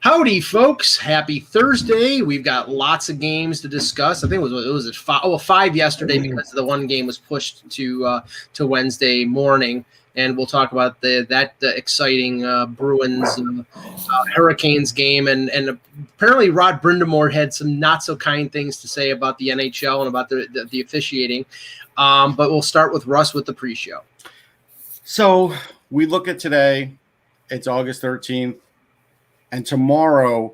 Howdy, folks. Happy Thursday. We've got lots of games to discuss. I think it was at 5, 5 yesterday because the one game was pushed to Wednesday morning. And we'll talk about that exciting Bruins Hurricanes game. And apparently Rod Brindamore had some not so kind things to say about the NHL and about the officiating. But we'll start with Russ with the pre-show. So we look at today. It's August 13th. And tomorrow,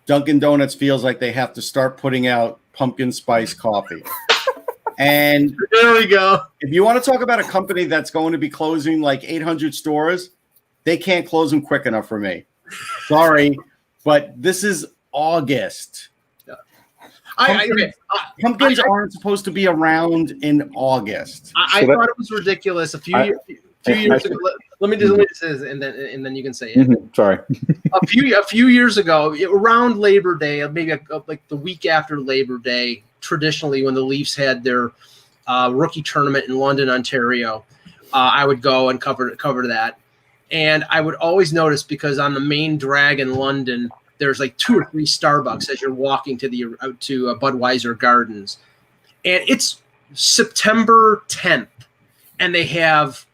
Dunkin' Donuts feels like they have to start putting out pumpkin spice coffee. And there we go. If you want to talk about a company that's going to be closing like 800 stores, they can't close them quick enough for me. Sorry, but this is August. Pumpkins aren't supposed to be around in August. I thought it was ridiculous a few years ago. Let me just say this, and then you can say it. Sorry. a few years ago, around Labor Day, maybe like the week after Labor Day, traditionally when the Leafs had their rookie tournament in London, Ontario, I would go and cover that, and I would always notice because on the main drag in London, there's like 2 or 3 Starbucks as you're walking to Budweiser Gardens, and it's September 10th, and they have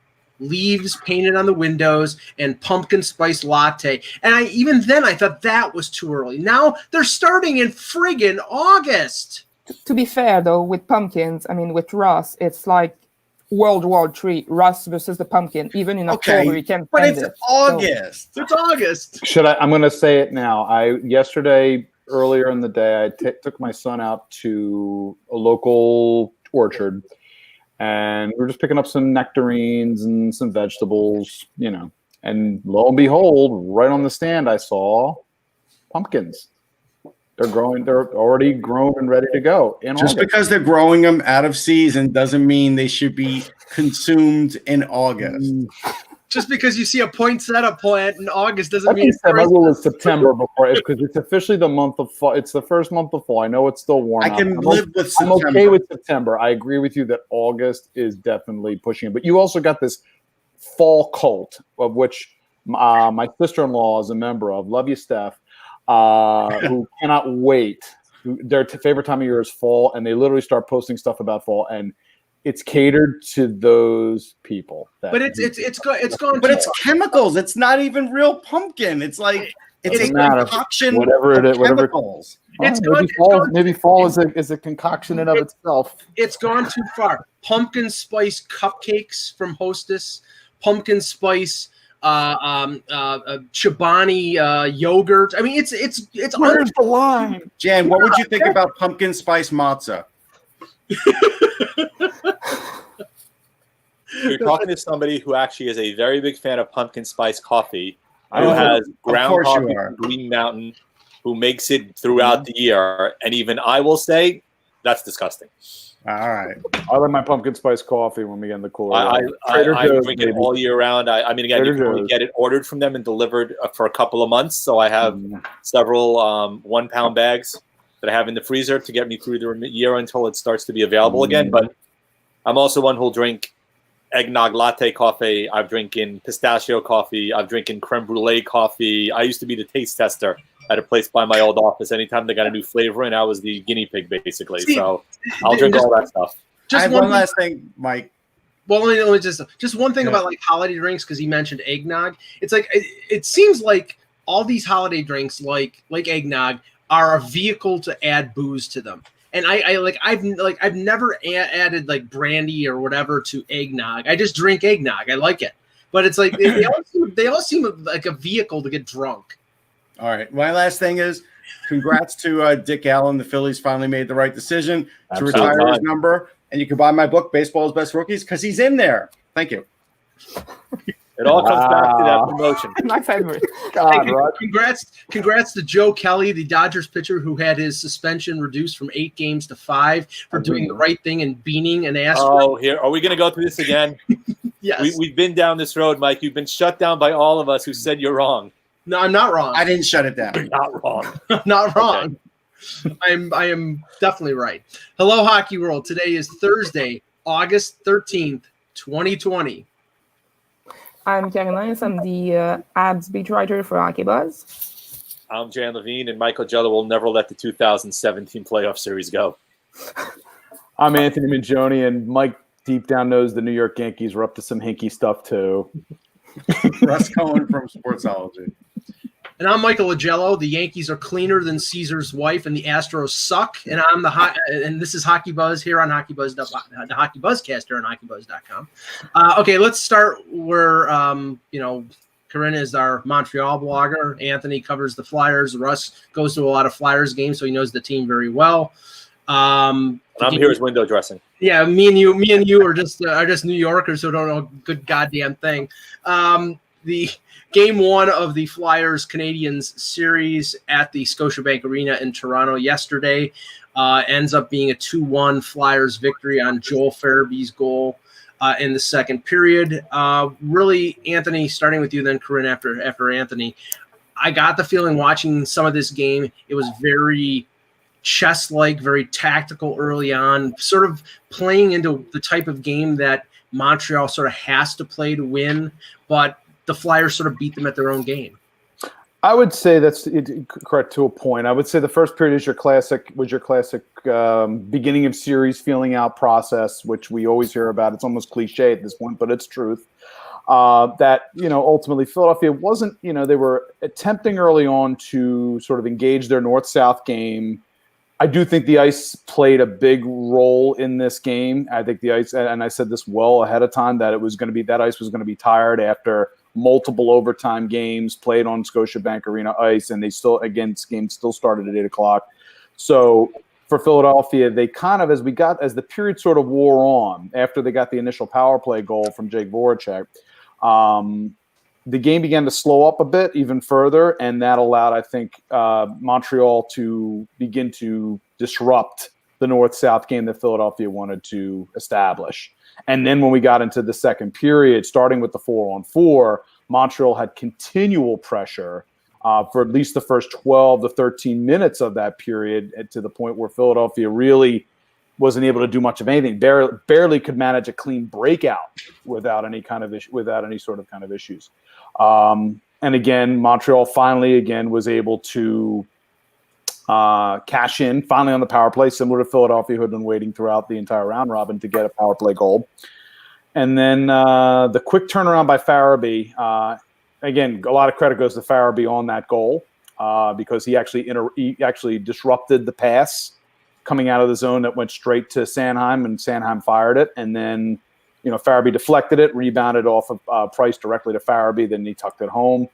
leaves painted on the windows and pumpkin spice latte. And even then I thought that was too early. Now they're starting in friggin' August. To be fair though, with pumpkins, I mean with Ross, it's like World War III, Ross versus the pumpkin. Even in October you can't find it. But it's August. So, it's August. I'm going to say it now. Yesterday, earlier in the day, I took my son out to a local orchard. And we were just picking up some nectarines and some vegetables, and lo and behold, right on the stand, I saw pumpkins. They're already grown and ready to go. Just because they're growing them out of season doesn't mean they should be consumed in August. Just because you see a poinsettia plant in August doesn't mean it's my rule is September before because it's officially the month of fall. It's the first month of fall. I know it's still warm. I can live with September. I'm okay with September. I agree with you that August is definitely pushing it. But you also got this fall cult of which my sister-in-law is a member of. Love you, Steph. Who cannot wait. Their favorite time of year is fall, and they literally start posting stuff about fall and. It's catered to those people. But it's gone. But it's chemicals. It's not even real pumpkin. It's like it's a concoction. Whatever it is, chemicals. Maybe fall is a concoction in of itself. It's gone too far. Pumpkin spice cupcakes from Hostess. Pumpkin spice Chobani yogurt. I mean, it's. Where's the line? Jan, what would you think about pumpkin spice matzah? You're talking to somebody who actually is a very big fan of pumpkin spice coffee, who has ground coffee from Green Mountain, who makes it throughout the year, and even I will say that's disgusting. All right, I like my pumpkin spice coffee when we get in the cooler. I drink it all year round. I mean, again, you can only get it ordered from them and delivered for a couple of months. So I have several 1-pound bags that I have in the freezer to get me through the year until it starts to be available again. But I'm also one who'll drink eggnog latte coffee. I'm drinking pistachio coffee. I'm drinking creme brulee coffee. I used to be the taste tester at a place by my old office. Anytime they got a new flavor, and I was the guinea pig basically. So I'll drink all that stuff. I have one last thing, Mike. Well, let me just one thing about like holiday drinks because he mentioned eggnog. It's like it seems like all these holiday drinks like eggnog are a vehicle to add booze to them. And I've never added like brandy or whatever to eggnog. I just drink eggnog. I like it, but it's like they all seem like a vehicle to get drunk. All right. My last thing is, congrats to Dick Allen. The Phillies finally made the right decision to retire his number, and you can buy my book, Baseball's Best Rookies, because he's in there. Thank you. It all comes back to that promotion. My favorite. God, Rod. Congrats to Joe Kelly, the Dodgers pitcher who had his suspension reduced from 8 games to 5 for doing the right thing and beaning an ass. Oh, here are we going to go through this again? Yes, we've been down this road, Mike. You've been shut down by all of us who said you're wrong. No, I'm not wrong. I didn't shut it down. You're not wrong. I'm not wrong. Okay. I am definitely right. Hello, Hockey World. Today is Thursday, August 13th, 2020. I'm Caroline. I'm the Abs beat writer for HockeyBuzz. I'm Jan Levine, and Michael Jello will never let the 2017 playoff series go. I'm Anthony Mingione, and Mike deep down knows the New York Yankees were up to some hinky stuff too. Russ Cohen from Sportsology. And I'm Michael Agello. The Yankees are cleaner than Caesar's wife, and the Astros suck. And I'm and this is Hockey Buzz here on HockeyBuzz, the HockeyBuzzcast here on HockeyBuzz.com. Okay, let's start where Corinne is our Montreal blogger. Anthony covers the Flyers. Russ goes to a lot of Flyers games, so he knows the team very well. I'm here as window dressing. Yeah, me and you are just New Yorkers who don't know a good goddamn thing. The Game 1 of the Flyers Canadiens series at the Scotiabank Arena in Toronto yesterday ends up being a 2-1 Flyers victory on Joel Farabee's goal in the second period. Really, Anthony, starting with you, then Corinne after Anthony, I got the feeling watching some of this game, it was very chess-like, very tactical early on, sort of playing into the type of game that Montreal sort of has to play to win, but the Flyers sort of beat them at their own game. I would say that's correct to a point. I would say the first period was your classic beginning of series feeling out process, which we always hear about. It's almost cliche at this point, but it's truth. That, ultimately Philadelphia wasn't, they were attempting early on to sort of engage their north-south game. I do think the ice played a big role in this game. I think the ice, and I said this well ahead of time, that that ice was going to be tired after multiple overtime games played on Scotiabank Arena ice, and this game still started at 8:00. So for Philadelphia, they kind of, as the period sort of wore on, after they got the initial power play goal from Jake Voracek, the game began to slow up a bit even further, and that allowed, I think, Montreal to begin to disrupt the north-south game that Philadelphia wanted to establish. And then when we got into the second period, starting with the 4-on-4, Montreal had continual pressure for at least the first 12 to 13 minutes of that period, to the point where Philadelphia really wasn't able to do much of anything. Barely could manage a clean breakout without any sort of issues. And again, Montreal finally was able to cash in finally on the power play, similar to Philadelphia, who had been waiting throughout the entire round robin to get a power play goal. And then the quick turnaround by Farabee. Again, a lot of credit goes to Farabee on that goal because he actually disrupted the pass coming out of the zone that went straight to Sanheim, and Sanheim fired it. And then, Farabee deflected it, rebounded off of Price directly to Farabee, then he tucked it home.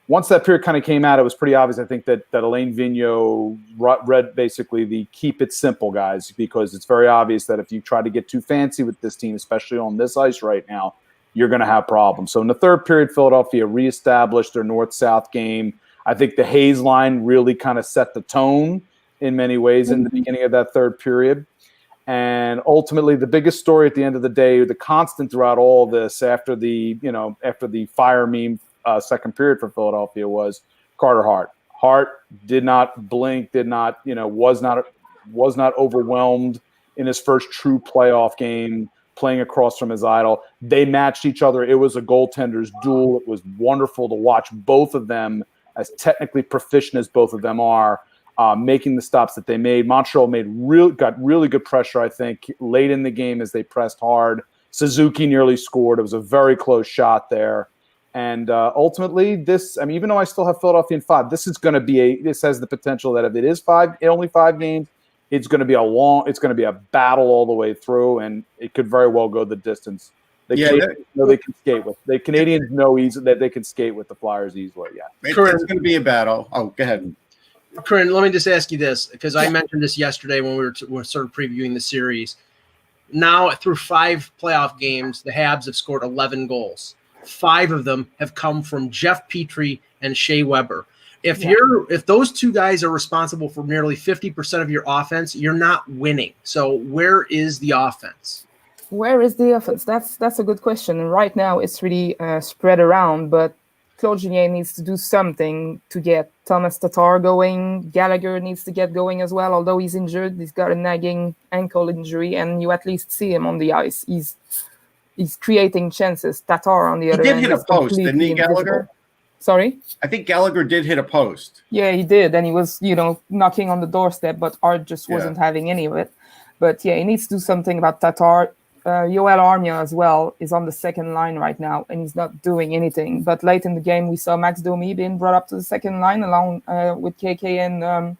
Once that period kind of came out, it was pretty obvious, I think, that Alain Vigneault read basically the keep it simple, guys, because it's very obvious that if you try to get too fancy with this team, especially on this ice right now, you're going to have problems. So in the third period, Philadelphia reestablished their north-south game. I think the Hayes line really kind of set the tone in many ways in the beginning of that third period. And ultimately, the biggest story at the end of the day, the constant throughout all of this, after the fire meme second period for Philadelphia, was Carter Hart. Hart did not blink, was not overwhelmed in his first true playoff game, playing across from his idol. They matched each other. It was a goaltender's duel. It was wonderful to watch both of them, as technically proficient as both of them are, making the stops that they made. Montreal got really good pressure, I think, late in the game as they pressed hard. Suzuki nearly scored. It was a very close shot there. And ultimately, even though I still have Philadelphia in 5, this has the potential that if it is only 5 games, it's going to be a battle all the way through, and it could very well go the distance. They can skate with. The Canadians know that they can skate with the Flyers easily. Yeah, it's going to be a battle. Oh, go ahead. Corinne, let me just ask you this, because I mentioned this yesterday when we were sort of previewing the series. Now, through 5 playoff games, the Habs have scored 11 goals. 5 of them have come from Jeff Petrie and Shea Weber. If those 2 guys are responsible for nearly 50% of your offense, you're not winning. So where is the offense? Where is the offense? That's a good question. And right now it's really spread around, but Claude Julien needs to do something to get Thomas Tatar going. Gallagher needs to get going as well, although he's injured. He's got a nagging ankle injury, and you at least see him on the ice. He's creating chances. Tatar, on the other hand, he did hit a post, didn't he, Gallagher? Sorry? I think Gallagher did hit a post. Yeah, he did. And he was, knocking on the doorstep, but Art just wasn't having any of it. But yeah, he needs to do something about Tatar. Yoel Armia as well is on the second line right now, and he's not doing anything. But late in the game, we saw Max Domi being brought up to the second line along with KK and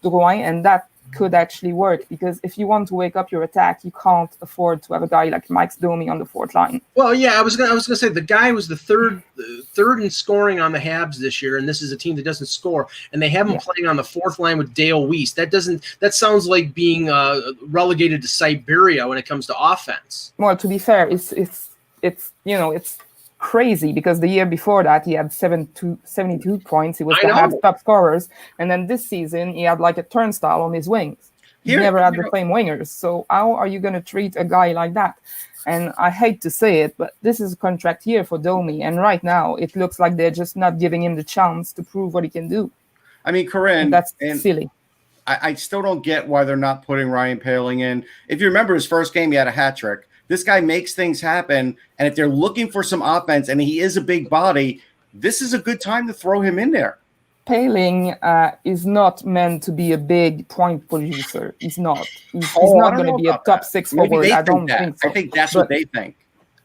Drouin, and that could actually work, because if you want to wake up your attack, you can't afford to have a guy like Max Domi on the fourth line. Well, yeah, I was gonna say the guy was the third in scoring on the Habs this year, and this is a team that doesn't score, and they have him playing on the fourth line with Dale Weiss. That sounds like being relegated to Siberia when it comes to offense. Well, to be fair, it's crazy, because the year before that he had 72 points. He was the Habs top scorers, and then this season he had like a turnstile on his wings. He never had the same wingers. So how are you going to treat a guy like that? And I hate to say it, but this is a contract year for Domi, and right now it looks like they're just not giving him the chance to prove what he can do. I mean, Corinne, that's silly. I still don't get why they're not putting Ryan Poehling in. If you remember his first game, he had a hat trick. This guy makes things happen, and if they're looking for some offense, and he is a big body, this is a good time to throw him in there. Poehling is not meant to be a big point producer. He's not. He's not going to be a top six forward. I don't think so. I think that's what they think.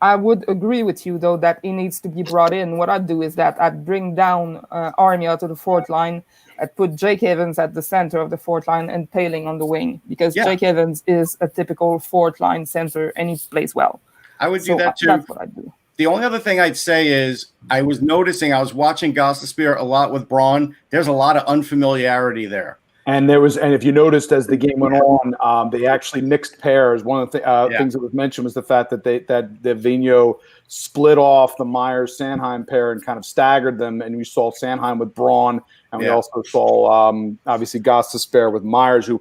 I would agree with you, though, that he needs to be brought in. What I'd do is that I'd bring down Armia to the fourth line. I'd put Jake Evans at the center of the fourth line and Poehling on the wing, because Jake Evans is a typical fourth line center and he plays well. I would do that too. That's what I'd do. The only other thing I'd say is I was watching Gostisbehere a lot with Braun. There's a lot of unfamiliarity there. And if you noticed as the game went on, they actually mixed pairs. One of the things that was mentioned was the fact that the Vigneault split off the Myers-Sanheim pair and kind of staggered them. And we saw Sanheim with Braun, and we also saw obviously Gostisbehere with Myers, who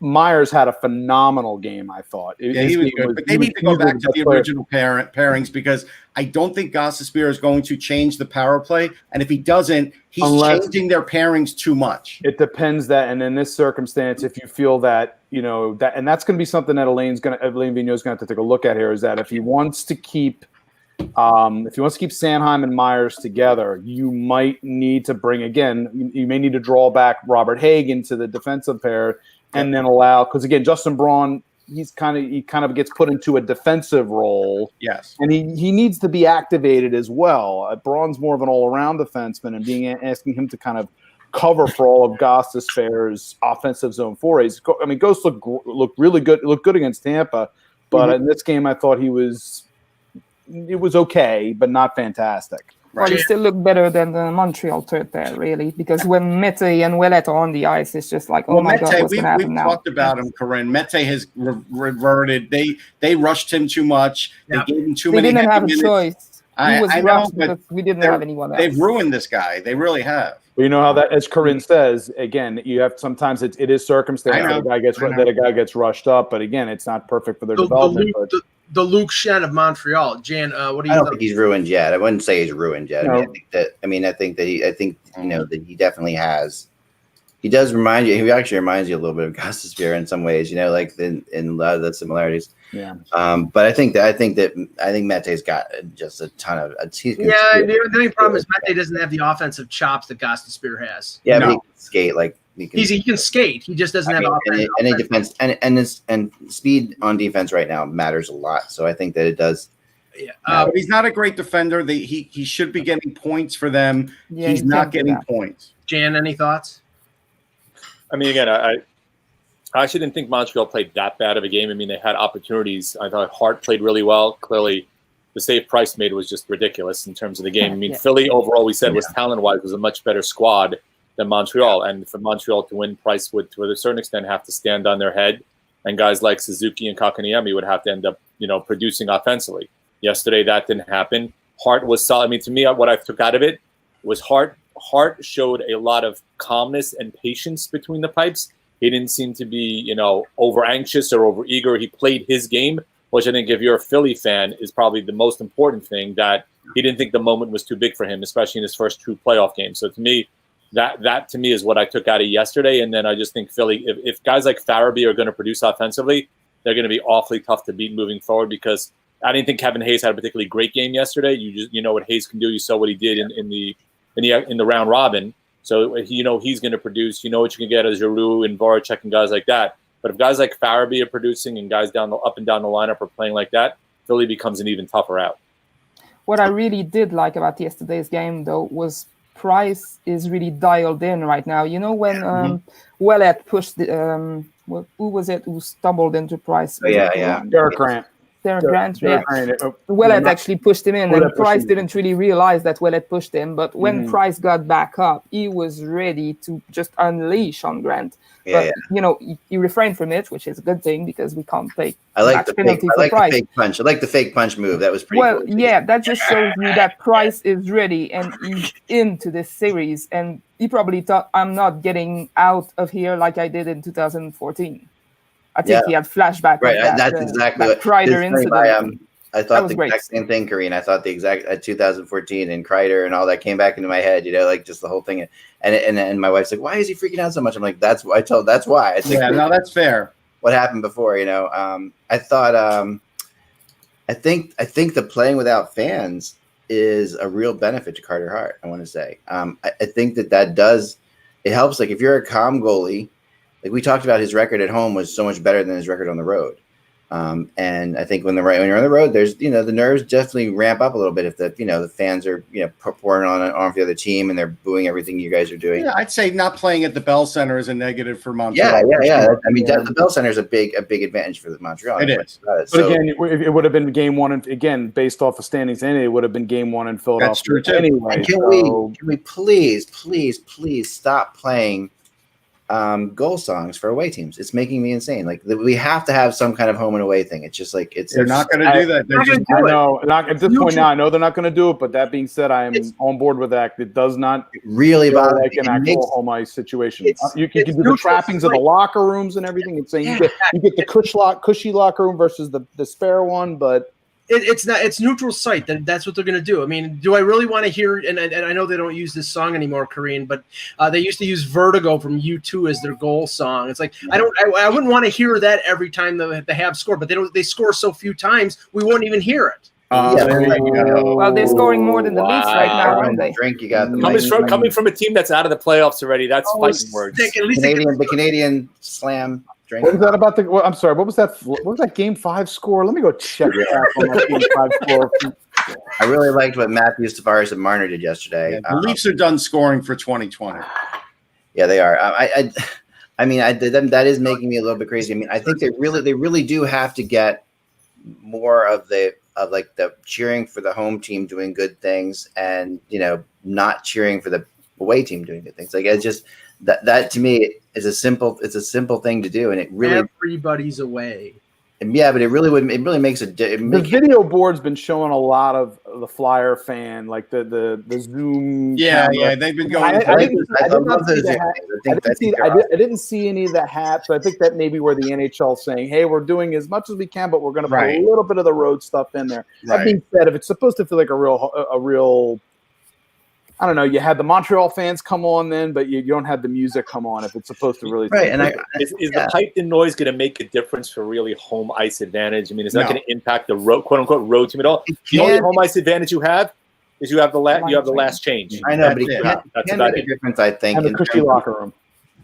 Myers had a phenomenal game, I thought. He was good, but they need to go back to the original pairings, because I don't think Gostisbehere is going to change the power play, and if he doesn't, he's changing their pairings too much. It depends and in this circumstance, if you feel that, that, and that's going to be something that Alain Vigneault is going to have to take a look at here, is that if he wants to keep Sanheim and Myers together, you might need to you may need to draw back Robert Haig into the defensive pair, and then allow, because again, Justin Braun, he kind of gets put into a defensive role. Yes. And he needs to be activated as well. Braun's more of an all-around defenseman, and asking him to kind of cover for all of Gostisbehere's offensive zone forays. I mean, Ghost looked really good. Looked good against Tampa, but in this game, I thought it was okay, but not fantastic. Well, he still looked better than the Montreal third pair, really, because when Mete and Ouellet are on the ice, it's just like, my God, what's going to happen now? We've talked about him, Corinne. Mete has reverted. They rushed him too much. They gave him too many minutes. They didn't have a choice. He was rushed because we didn't have anyone else. They've ruined this guy. They really have. Well, you know how that, as Corinne says, again, you have sometimes it is circumstance that a guy gets rushed up, but again, it's not perfect for their development. The Luke Shen of Montreal. Jan, what do you think? I don't think he's ruined yet. I wouldn't say he's ruined yet. No. I think that he definitely has. He does remind you. He actually reminds you a little bit of Gostisbehere in some ways. Like in a lot of the similarities. Yeah. But I think Mete's got just a ton of. The only problem is Mete doesn't have the offensive chops that Gostisbehere has. Yeah, but he can skate like. He can skate. He just doesn't have any defense and speed on defense right now matters a lot. So I think that it does. Yeah, but he's not a great defender. He should be getting points for them. Yeah, he's not getting points. Jan, any thoughts? I mean, again, I actually didn't think Montreal played that bad of a game. I mean, they had opportunities. I thought Hart played really well. Clearly, the save Price made was just ridiculous in terms of the game. I mean, Philly overall, we said was talent-wise was a much better squad than Montreal, and for Montreal to win, Price would, to a certain extent, have to stand on their head, and guys like Suzuki and Kakaniemi would have to end up, producing offensively. Yesterday, that didn't happen. Hart was solid. I mean, to me, what I took out of it was Hart showed a lot of calmness and patience between the pipes. He didn't seem to be, over anxious or over eager. He played his game, which I think if you're a Philly fan is probably the most important thing, that he didn't think the moment was too big for him, especially in his first true playoff game. So to me, that to me is what I took out of yesterday. And then I just think Philly, if guys like Farabee are going to produce offensively, they're going to be awfully tough to beat moving forward, because I didn't think Kevin Hayes had a particularly great game yesterday. You know what Hayes can do. You saw what he did in the in the round robin. So he's going to produce. You know what you can get as Giroux and Voracek and guys like that. But if guys like Farabee are producing and guys up and down the lineup are playing like that, Philly becomes an even tougher out. What I really did like about yesterday's game, though, was Price is really dialed in right now. You know, when Ouellet pushed the who was it who stumbled into Price? Derek Grant. Ouellet actually pushed him in, and Price didn't really realize that Ouellet pushed him. But when Price got back up, he was ready to just unleash on Grant. But he refrained from it, which is a good thing because we can't take. I like the fake punch. I like the fake punch move. That was pretty. Well, cool. That just shows you that Price is ready and he's into this series. And he probably thought, I'm not getting out of here like I did in 2014. I think he had flashback. Right, that's exactly what Kreider incident. I thought the exact same thing, Karine. I thought the exact 2014 and Kreider and all that came back into my head. Like just the whole thing. And my wife's like, "Why is he freaking out so much?" I'm like, "That's why." That's why. It's like, no, that's fair. What happened before? I thought. I think the playing without fans is a real benefit to Carter Hart. I want to say. I think that does. It helps. Like if you're a calm goalie. Like we talked about, his record at home was so much better than his record on the road. And I think when you're on the road, there's, the nerves definitely ramp up a little bit if the fans are, pouring on the other team and they're booing everything you guys are doing. Yeah, I'd say not playing at the Bell Center is a negative for Montreal. Yeah. I mean, the Bell Center is a big advantage for the Montreal. It is. But again, it would have been game one. And again, based off of standings, it would have been game one in Philadelphia. That's true too. Anyway, can we please stop playing goal songs for away teams? It's making me insane. Like we have to have some kind of home and away thing. It's just like they're not going to do that. They're just not at this point now. I know they're not going to do it. But that being said, I am on board with that. It does not really bother like an actual home ice situation. You can do the trappings of the locker rooms and everything. It's saying you get the cushy locker room versus the spare one, but. It's neutral site. That's what they're going to do. I mean, do I really want to hear? And I know they don't use this song anymore, Karine, but they used to use "Vertigo" from U2 as their goal song. It's like I wouldn't want to hear that every time the Habs score, but they score so few times we won't even hear it. Well, they're scoring more than the Leafs right now, aren't they? Drink you got coming from a team that's out of the playoffs already. That's fighting words. The Canadian slam. What was that about I'm sorry. What was that Game 5 score? Let me go check that Game 5 score. I really liked what Matthews, Tavares, and Marner did yesterday. The Leafs are done scoring for 2020. Yeah, they are. That is making me a little bit crazy. I mean, I think they really do have to get more of the cheering for the home team doing good things, and not cheering for the away team doing good things. Like it's just that to me is a simple thing to do, and it really everybody's away. And but it really makes the video board's been showing a lot of the Flyer fan, like the Zoom. Yeah, they've been going. I didn't see any of the hats. So I think that may be where the NHL is saying, "Hey, we're doing as much as we can, but we're going to put a little bit of the road stuff in there." That being said, if it's supposed to feel like a real I don't know. You had the Montreal fans come on then, but you don't have the music come on if it's supposed to really. Right, and is the piped-in noise going to make a difference for really home ice advantage? I mean, is that going to impact the quote-unquote road team at all? The only home ice advantage you have is you have the last change. I know, but it can make a difference, I think. And the cushy locker room.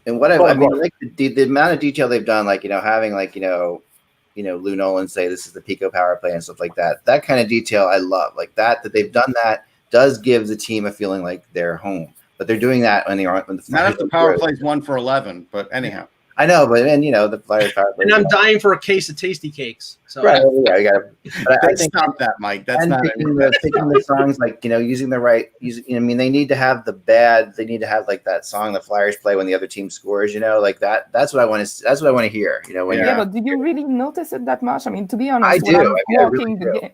And what I mean, like the amount of detail they've done, like having Lou Nolan say this is the Pico power play and stuff like that. That kind of detail I love, like that they've done that. Does give the team a feeling like they're home, but they're doing that when they aren't. Not if the power play is 1 for 11, but anyhow. I know, but the Flyers power play. And I'm dying for a case of Tasty Cakes. So. Right, yeah, you got to. I think stop that, Mike. That's not picking the songs like using the right. I mean, they need to have They need to have like that song the Flyers play when the other team scores. Like that. That's what I want to. That's what I want to hear. But did you really notice it that much? I mean, to be honest, I do.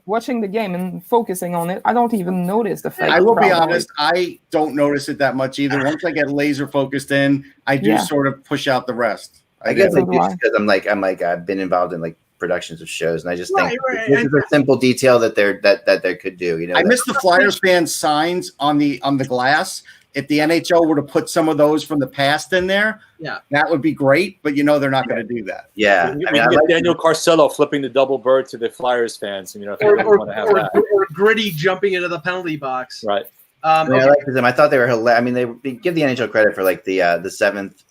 Watching the game and focusing on it, I don't even notice the fake. I will be honest. I don't notice it that much either. Once I get laser focused in, I do sort of push out the rest. I guess it's because I've been involved in like productions of shows, and I just think this is a simple detail that they could do. I miss the Flyers fan signs on the glass. If the NHL were to put some of those from the past in there, that would be great. But they're not going to do that. Yeah, I like Daniel Carcillo flipping the double bird to the Flyers fans. If you want to have that, or Gritty jumping into the penalty box. Right. I liked them. I thought they were hilarious. I mean, they give the NHL credit for like the seventh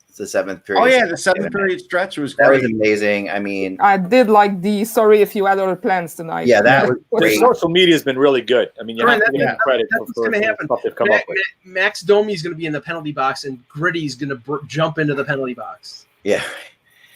period. Oh yeah, the seventh period stretch was great. That was amazing. I mean, I did like the sorry if you had other plans tonight. Yeah, that was great. Social media has been really good. I mean, you have to give them credit for stuff they've come up with. Max Domi is going to be in the penalty box, and Gritty's going to jump into the penalty box. Yeah.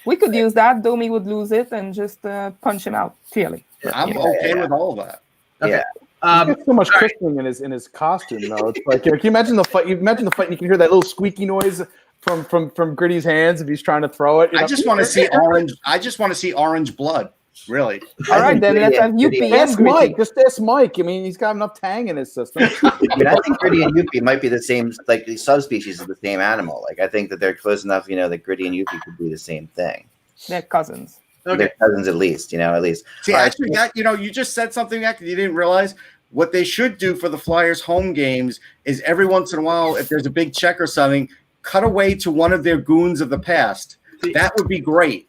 We could use that. Domi would lose it and just punch him out, clearly. I'm okay with all of that. Okay. Yeah. He's got so much cushioning in his costume, though. It's like, can you imagine the fight? You imagine the fight, and you can hear that little squeaky noise from Gritty's hands if he's trying to throw it. I just want to see orange. I just want to see orange blood. Really. All right, then let's have Yuppie. Ask Mike. Just ask Mike. I mean, he's got enough tang in his system. I mean, I think Gritty and Yuppie might be the same, like the subspecies of the same animal. Like I think that they're close enough, that Gritty and Yuppie could be the same thing. They're cousins. Okay. They're cousins at least. See, actually, you just said something that you didn't realize. What they should do for the Flyers home games is every once in a while, if there's a big check or something, cut away to one of their goons of the past. That would be great.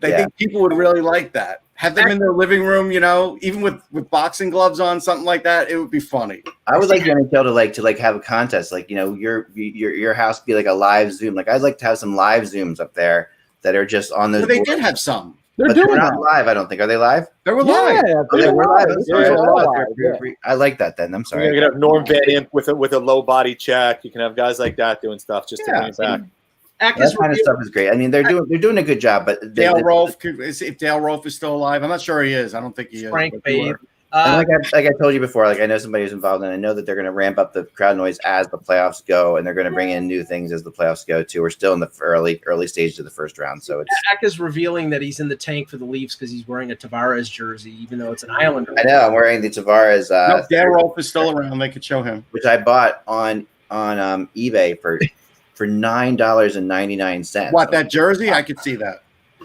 I think people would really like that. Have them in their living room, even with boxing gloves on, something like that. It would be funny. I would like the NHL to have a contest, like your house be like a live Zoom. Like I'd like to have some live Zooms up there that are just on those. Well, they did have some. They're not live. I don't think. Are they live? They were live. They were live. Live. I like that. Then I'm sorry. You can have Norm Van Imp with a low body check. You can have guys like that doing stuff just to bring it back. That kind of stuff is great. I mean, they're doing a good job. But Dale Rolfe, if Dale Rolfe is still alive, I'm not sure he is. I don't think he is. Frank Babe. Like I told you before, like I know somebody who's involved, and I know that they're going to ramp up the crowd noise as the playoffs go, and they're going to bring in new things as the playoffs go too. We're still in the early stages of the first round, so it's. Eck is revealing that he's in the tank for the Leafs because he's wearing a Tavares jersey, even though it's an Islander. I know I'm wearing the Tavares. No, Dale Rolfe is still around. They could show him, which I bought on eBay for $9.99. What, that jersey? I could see that.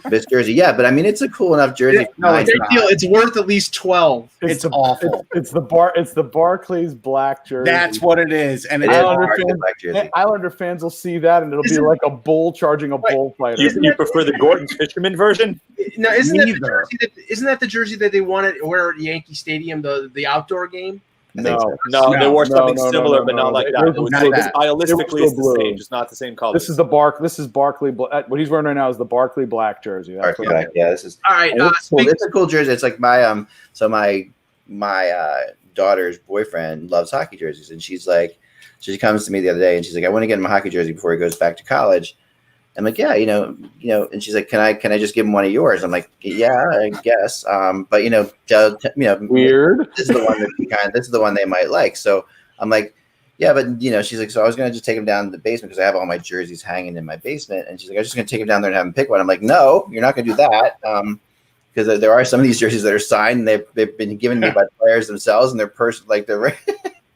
This jersey, yeah, but I mean, it's a cool enough jersey. It's worth at least 12. It's awful. It's the Barclays black jersey. That's what it is, and Islander fans will see that, and it'll be like a bull charging a bullfighter. You prefer the Gordon Fisherman version? No, isn't that the jersey that they wanted to wear at Yankee Stadium, the outdoor game? No, they wore something similar, but not like that. Stylistically, it's the same, just not the same color. This is Barkley. What he's wearing right now is the Barkley black jersey. Yeah, this is all right. It's a cool jersey. It's like my daughter's boyfriend loves hockey jerseys, and she's like, she comes to me the other day, and she's like, I want to get him a hockey jersey before he goes back to college. I'm like, yeah, and she's like, can I just give him one of yours? I'm like, yeah, I guess. But weird. This is the one they might like. So I'm like, yeah, but she's like, so I was gonna just take him down to the basement because I have all my jerseys hanging in my basement, and she's like, I was just gonna take him down there and have him pick one. I'm like, no, you're not gonna do that. Because there are some of these jerseys that are signed, and they've been given me by players themselves, and they're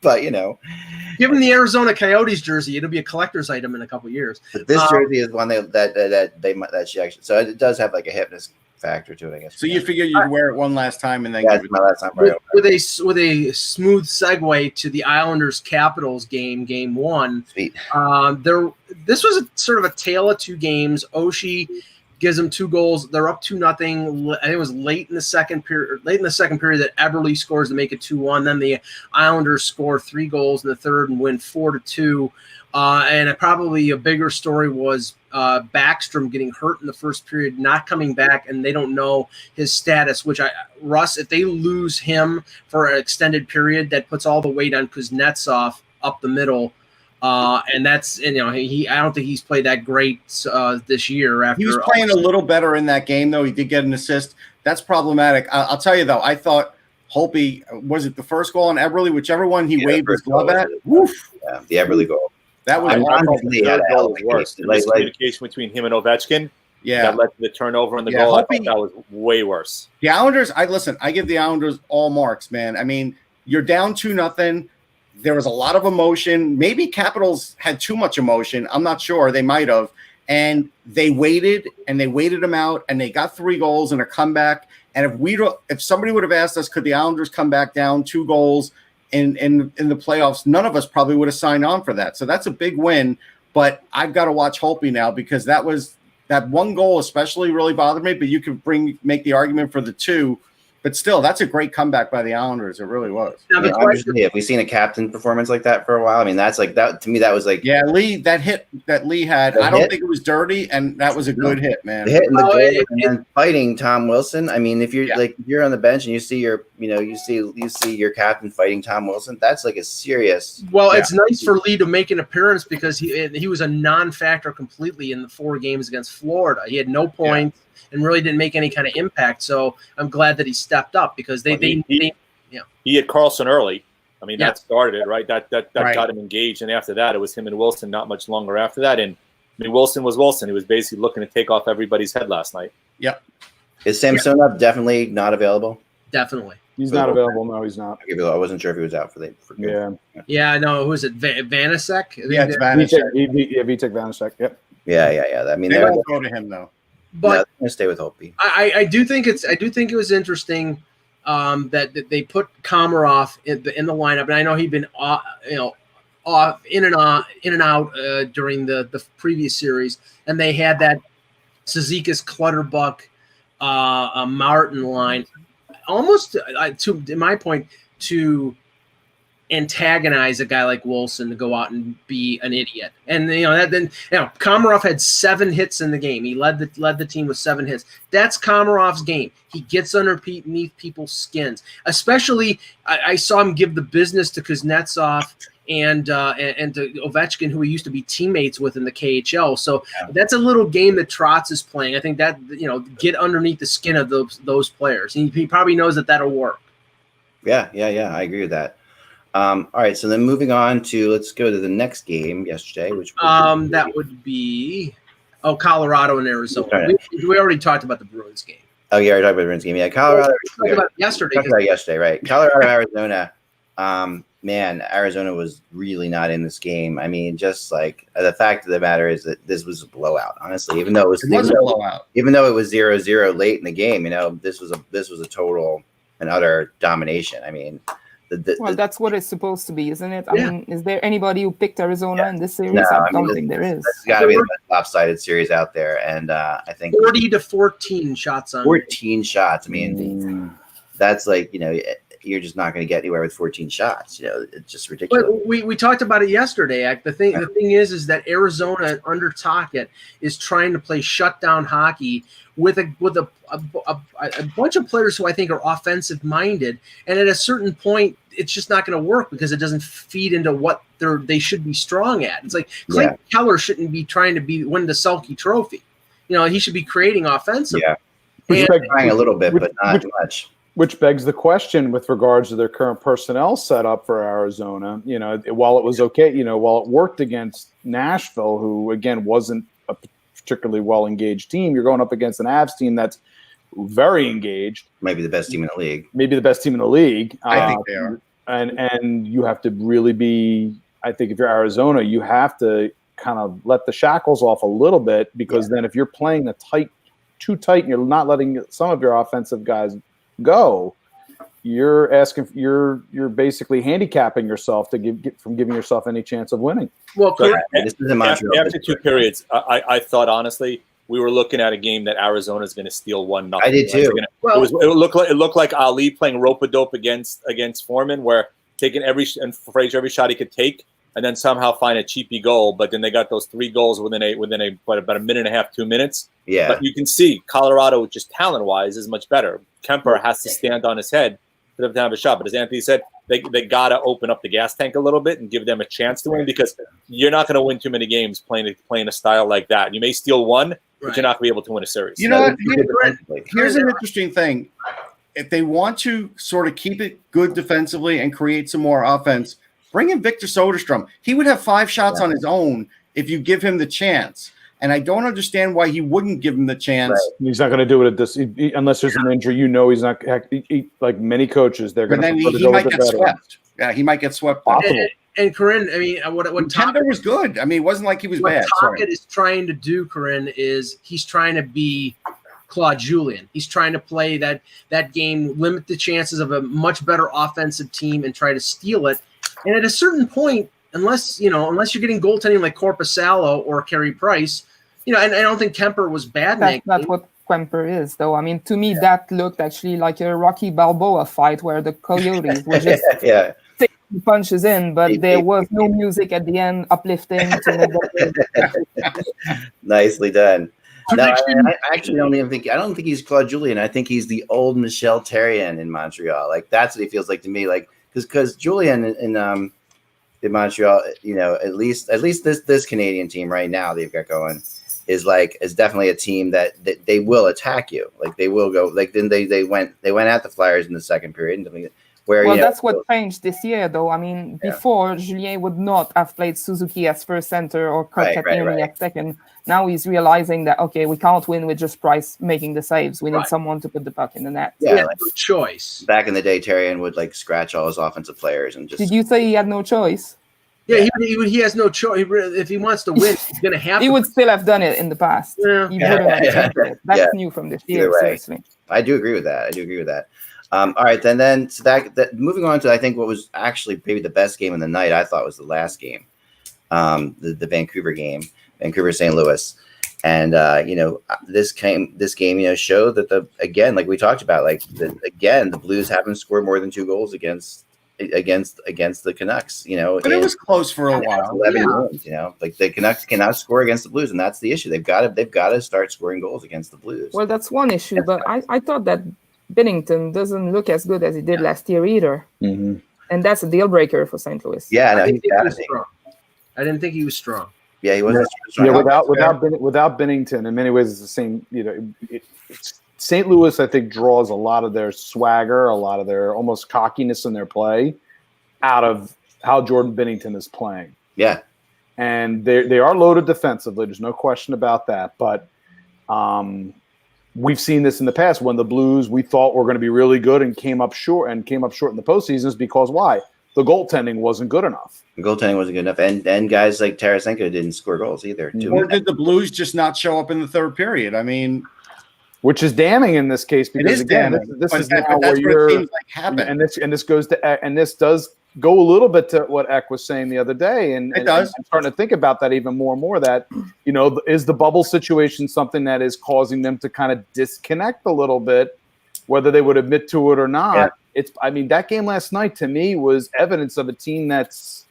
but give him the Arizona Coyotes jersey. It'll be a collector's item in a couple of years. But this jersey is one that she actually. So it does have like a hipness factor to it, I guess. So you figure you'd wear it one last time and then give it my last time. With a smooth segue to the Islanders Capitals game 1. Sweet. This was sort of a tale of two games. Oshie gives them 2 goals. They're up 2-0. I think it was late in the second period that Eberle scores to make it 2-1. Then the Islanders score 3 goals in the third and win 4-2. And probably a bigger story was Backstrom getting hurt in the first period, not coming back, and they don't know his status. Russ, if they lose him for an extended period, that puts all the weight on Kuznetsov up the middle. And that's, I don't think he's played that great this year. He was playing a little better in that game, though. He did get an assist. That's problematic. I'll tell you, though, I thought Holtby, was it the first goal on Eberle, whichever one he waved his glove at? Woof. Yeah, the Eberle goal. That was worse. Communication between him and Ovechkin. Yeah, that led to the turnover and the goal. I thought that was way worse. The Islanders, I give the Islanders all marks, man. I mean, you're down 2-0. There was a lot of emotion. Maybe Capitals had too much emotion. I'm not sure. They might have. And they waited them out, and they got 3 goals and a comeback. And if somebody would have asked us, could the Islanders come back down 2 goals in the playoffs, none of us probably would have signed on for that. So that's a big win. But I've got to watch Holtby now, because that 1 goal especially really bothered me. But you could make the argument for the 2. But still, that's a great comeback by the Islanders. It really was. Now, honestly, have we seen a captain performance like that for a while? I mean, that's like that to me. That was like Lee. That hit that Lee had. I don't think it was dirty, and that was a good hit, man. The hit in the goal and then fighting Tom Wilson. I mean, if you're if you're on the bench and you see your captain fighting Tom Wilson, that's like a serious. Well, it's nice for Lee to make an appearance because he was a non-factor completely in the 4 games against Florida. He had no points. And really didn't make any kind of impact. So I'm glad that he stepped up because he had Carlson early. I mean, that started it, right? That got him engaged. And after that, it was him and Wilson not much longer after that. And I mean, Wilson was Wilson. He was basically looking to take off everybody's head last night. Yep. Is Samsonov definitely not available? Definitely. He's not available. No, he's not. I wasn't sure if he was out for good. Yeah, no, who was it? Vanasek? Yeah, it's Vanasek. Vitek Vanasek. Yep. Yeah. I mean, they won't go to him though. But I'm gonna stay with Holtby. I do think it was interesting that they put Komarov in the lineup, and I know he'd been off in and out during the previous series, and they had that Cizikas, Clutterbuck, Martin line, almost to my point to antagonize a guy like Wilson to go out and be an idiot. And Komarov had 7 hits in the game. He led the team with 7 hits. That's Komarov's game. He gets underneath people's skins. Especially, I saw him give the business to Kuznetsov and to Ovechkin, who he used to be teammates with in the KHL. So that's a little game that Trotz is playing. I think that get underneath the skin of those players. He probably knows that'll work. Yeah. I agree with that. All right, so then moving on to let's go to the next game yesterday, which would be Colorado and Arizona. We already talked about the Bruins game. Oh yeah, we talked about the Bruins game. Yeah, Colorado. We talked about yesterday. Right? Colorado, Arizona. Man, Arizona was really not in this game. I mean, just like the fact of the matter is that this was a blowout. Honestly, even though it was a blowout, even though it was 0-0 late in the game, this was a total and utter domination. I mean. That's what it's supposed to be, isn't it? I mean, is there anybody who picked Arizona in this series? No, I don't think there is. It's got to be the most lopsided series out there, and I think 40-14 shots on 14 shots. I mean, that's like you're just not going to get anywhere with 14 shots. It's just ridiculous. But we talked about it yesterday. The thing is that Arizona under Tocchet is trying to play shutdown hockey with a bunch of players who I think are offensive minded, and at a certain point, it's just not going to work because it doesn't feed into what they should be strong at. It's like Clayton Keller shouldn't be trying to win the Selke Trophy. He should be creating offensive. Yeah, trying a little bit, but not much. Which begs the question with regards to their current personnel setup for Arizona. While it was okay, while it worked against Nashville, who again wasn't a particularly well-engaged team, you're going up against an Avs team that's very engaged. Maybe the best team in the league. I think they are. And you have to really be. I think if you're Arizona, you have to kind of let the shackles off a little bit because then if you're playing too tight, and you're not letting some of your offensive guys go, you're basically handicapping yourself to get from giving yourself any chance of winning. Well, this is after 2 periods, I thought honestly we were looking at a game that Arizona is going to steal 1-0. I did too. It looked like Ali playing rope-a-dope against Foreman, where taking every shot he could take, and then somehow find a cheapy goal. But then they got those 3 goals within about a minute and a half, 2 minutes. Yeah. But you can see Colorado, just talent-wise, is much better. Kemper has to stand on his head for them to have a shot. But as Anthony said, they got to open up the gas tank a little bit and give them a chance to win because you're not going to win too many games playing a style like that. You may steal 1, but you're not going to be able to win a series. You know what? Here's an interesting thing. If they want to sort of keep it good defensively and create some more offense, bring in Victor Soderstrom. He would have 5 shots on his own if you give him the chance. And I don't understand why he wouldn't give him the chance. Right. He's not going to do it at this unless there's an injury. He's not like many coaches. They're going to. He might get swept. Yeah, he might get swept. And Corinne, I mean, what Tocchet was good. I mean, it wasn't like he was bad. What Tocchet is trying to do, Corinne, is he's trying to be Claude Julien. He's trying to play that game, limit the chances of a much better offensive team, and try to steal it. And at a certain point, unless you're getting goaltending like Korpisalo or Carey Price. And I don't think Kemper was bad. That's not what Quemper is, though. I mean, to me, that looked actually like a Rocky Balboa fight where the Coyotes were just taking punches in, but there was no music at the end uplifting to make that. Nicely done. No, I actually don't think he's Claude Julien. I think he's the old Michel Therrien in Montreal. Like that's what he feels like to me. Like because Julien in Montreal, you know, at least this Canadian team right now they've got going is definitely a team that they will attack you. Like they will go. Like then they went at the Flyers in the second period. That's what changed this year, though. I mean, before Julien would not have played Suzuki as first center or Kotkaniemi at second. Now he's realizing that we can't win with just Price making the saves. We need someone to put the puck in the net. Yeah, no choice. Back in the day, Therrien would scratch all his offensive players and just. Did you say he had no choice? Yeah, he has no choice. If he wants to win, he's going to have. He would still have done it in the past. Yeah. He wouldn't have changed it. That's new from this year. Seriously, I do agree with that. All right, then so that moving on to I think what was actually maybe the best game of the night. I thought was the last game, the Vancouver game, Vancouver St. Louis, and this game showed that like we talked about the Blues haven't scored more than 2 goals against the Canucks. But it was close for a while. 11 games, the Canucks cannot score against the Blues, and that's the issue. They've got to start scoring goals against the Blues. Well, that's one issue, but I thought that Binnington doesn't look as good as he did last year either. Mm-hmm. And that's a deal breaker for St. Louis. Yeah, no, I didn't think he was strong. Yeah, he wasn't strong. Yeah, without Binnington, in many ways, it's the same. St. Louis, I think, draws a lot of their swagger, a lot of their almost cockiness in their play out of how Jordan Binnington is playing. Yeah. And they are loaded defensively. There's no question about that. But we've seen this in the past when the Blues we thought were going to be really good and came up short in the postseason is because why? The goaltending wasn't good enough. The goaltending wasn't good enough. And guys like Tarasenko didn't score goals either. Or did the Blues just not show up in the third period? I mean, which is damning in this case because again, this is now where you're and this goes to and this does go a little bit to what Eck was saying the other day, and I'm starting to think about that even more and more. That is the bubble situation something that is causing them to kind of disconnect a little bit, whether they would admit to it or not. Yeah. That game last night to me was evidence of a team that's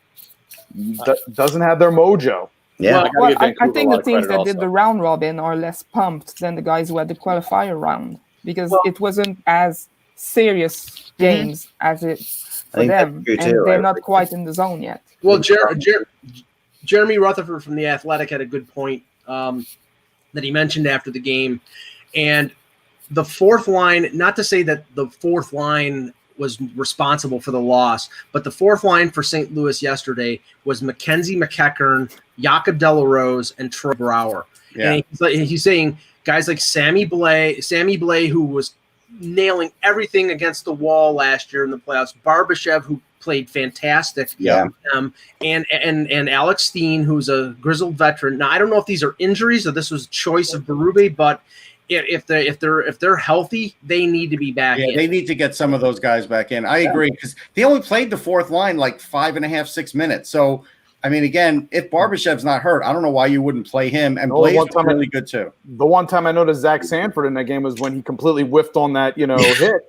doesn't have their mojo. Yeah, well, I think the teams that did the round robin are less pumped than the guys who had the qualifier round because it wasn't as serious games as it for them, and they're not quite in the zone yet. Well, Jeremy Rutherford from The Athletic had a good point that he mentioned after the game, and the fourth line. Not to say that the fourth line was responsible for the loss, but the fourth line for St. Louis yesterday was Mackenzie McEachern, Jakob Delarose, and Troy Brouwer. Yeah. And he's saying guys like Sammy Blais, who was nailing everything against the wall last year in the playoffs, Barbashev, who played fantastic, and Alex Steen, who's a grizzled veteran. Now I don't know if these are injuries or this was choice of Berube, but if they're healthy, they need to be back. Yeah, they need to get some of those guys back in. I agree because they only played the fourth line 5.5, 6 minutes. So, I mean, again, if Barbashev's not hurt, I don't know why you wouldn't play him. And Blais was really good too. The one time I noticed Zach Sanford in that game was when he completely whiffed on that hit.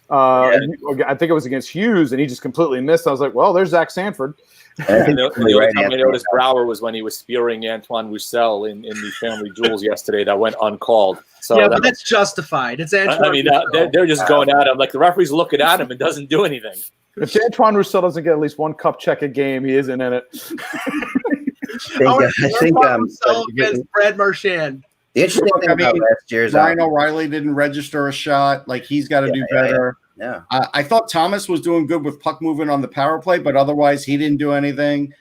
I think it was against Hughes, and he just completely missed. I was like, well, there's Zach Sanford. The only time I noticed Brouwer was when he was spearing Antoine Roussel in the Family Jewels yesterday that went uncalled. So but that's justified. It's Antoine. They're just going at him. Like the referee's looking at him and doesn't do anything. If Antoine Roussel doesn't get at least one cup check a game, he isn't in it. I think against Brad Marchand. The interesting thing about last year's Ryan O'Reilly didn't register a shot. He's got to do better. Yeah. I thought Thomas was doing good with puck movement on the power play, but otherwise he didn't do anything.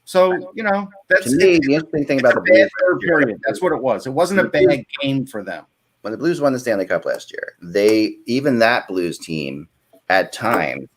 So, that's to me, the interesting thing about the Blues third period. That's what it was. It wasn't a bad game for them. When the Blues won the Stanley Cup last year, even that Blues team at times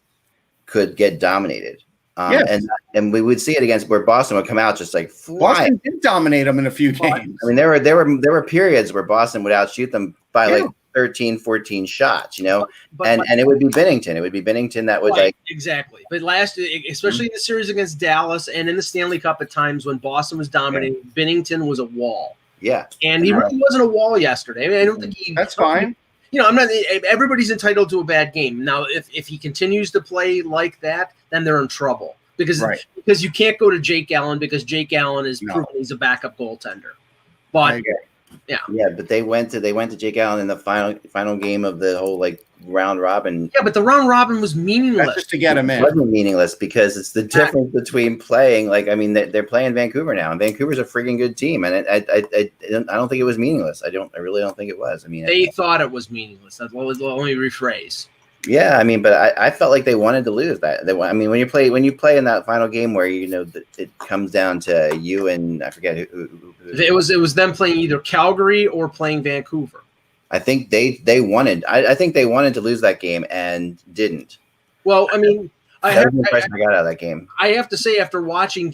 could get dominated. And we would see it against where Boston would come out just flying. Boston did dominate them in a few games. I mean, there were periods where Boston would outshoot them by 13, 14 shots, and it would be Binnington. It would be Binnington that would exactly. But especially in the series against Dallas and in the Stanley Cup at times when Boston was dominating, Binnington was a wall. Yeah. And he really wasn't a wall yesterday. I mean, I don't think he. That's fine. I'm not. Everybody's entitled to a bad game. Now, if he continues to play like that, then they're in trouble because you can't go to Jake Allen because Jake Allen is proven he's a backup goaltender. But but they went to Jake Allen in the final game of the whole round robin. Yeah, but the round robin was meaningless. That's just to get him in. It wasn't meaningless because it's the difference between playing. They're playing Vancouver now, and Vancouver's a freaking good team, and I don't think it was meaningless. I really don't think it was. I mean, they thought it was meaningless. That's what was. Let me rephrase. Yeah, I mean, but I felt like they wanted to lose that. When you play in that final game where it comes down to you and I forget who it was them playing either Calgary or playing Vancouver. I think they wanted. I think they wanted to lose that game and didn't. Well, I mean, I got out of that game. I have to say, after watching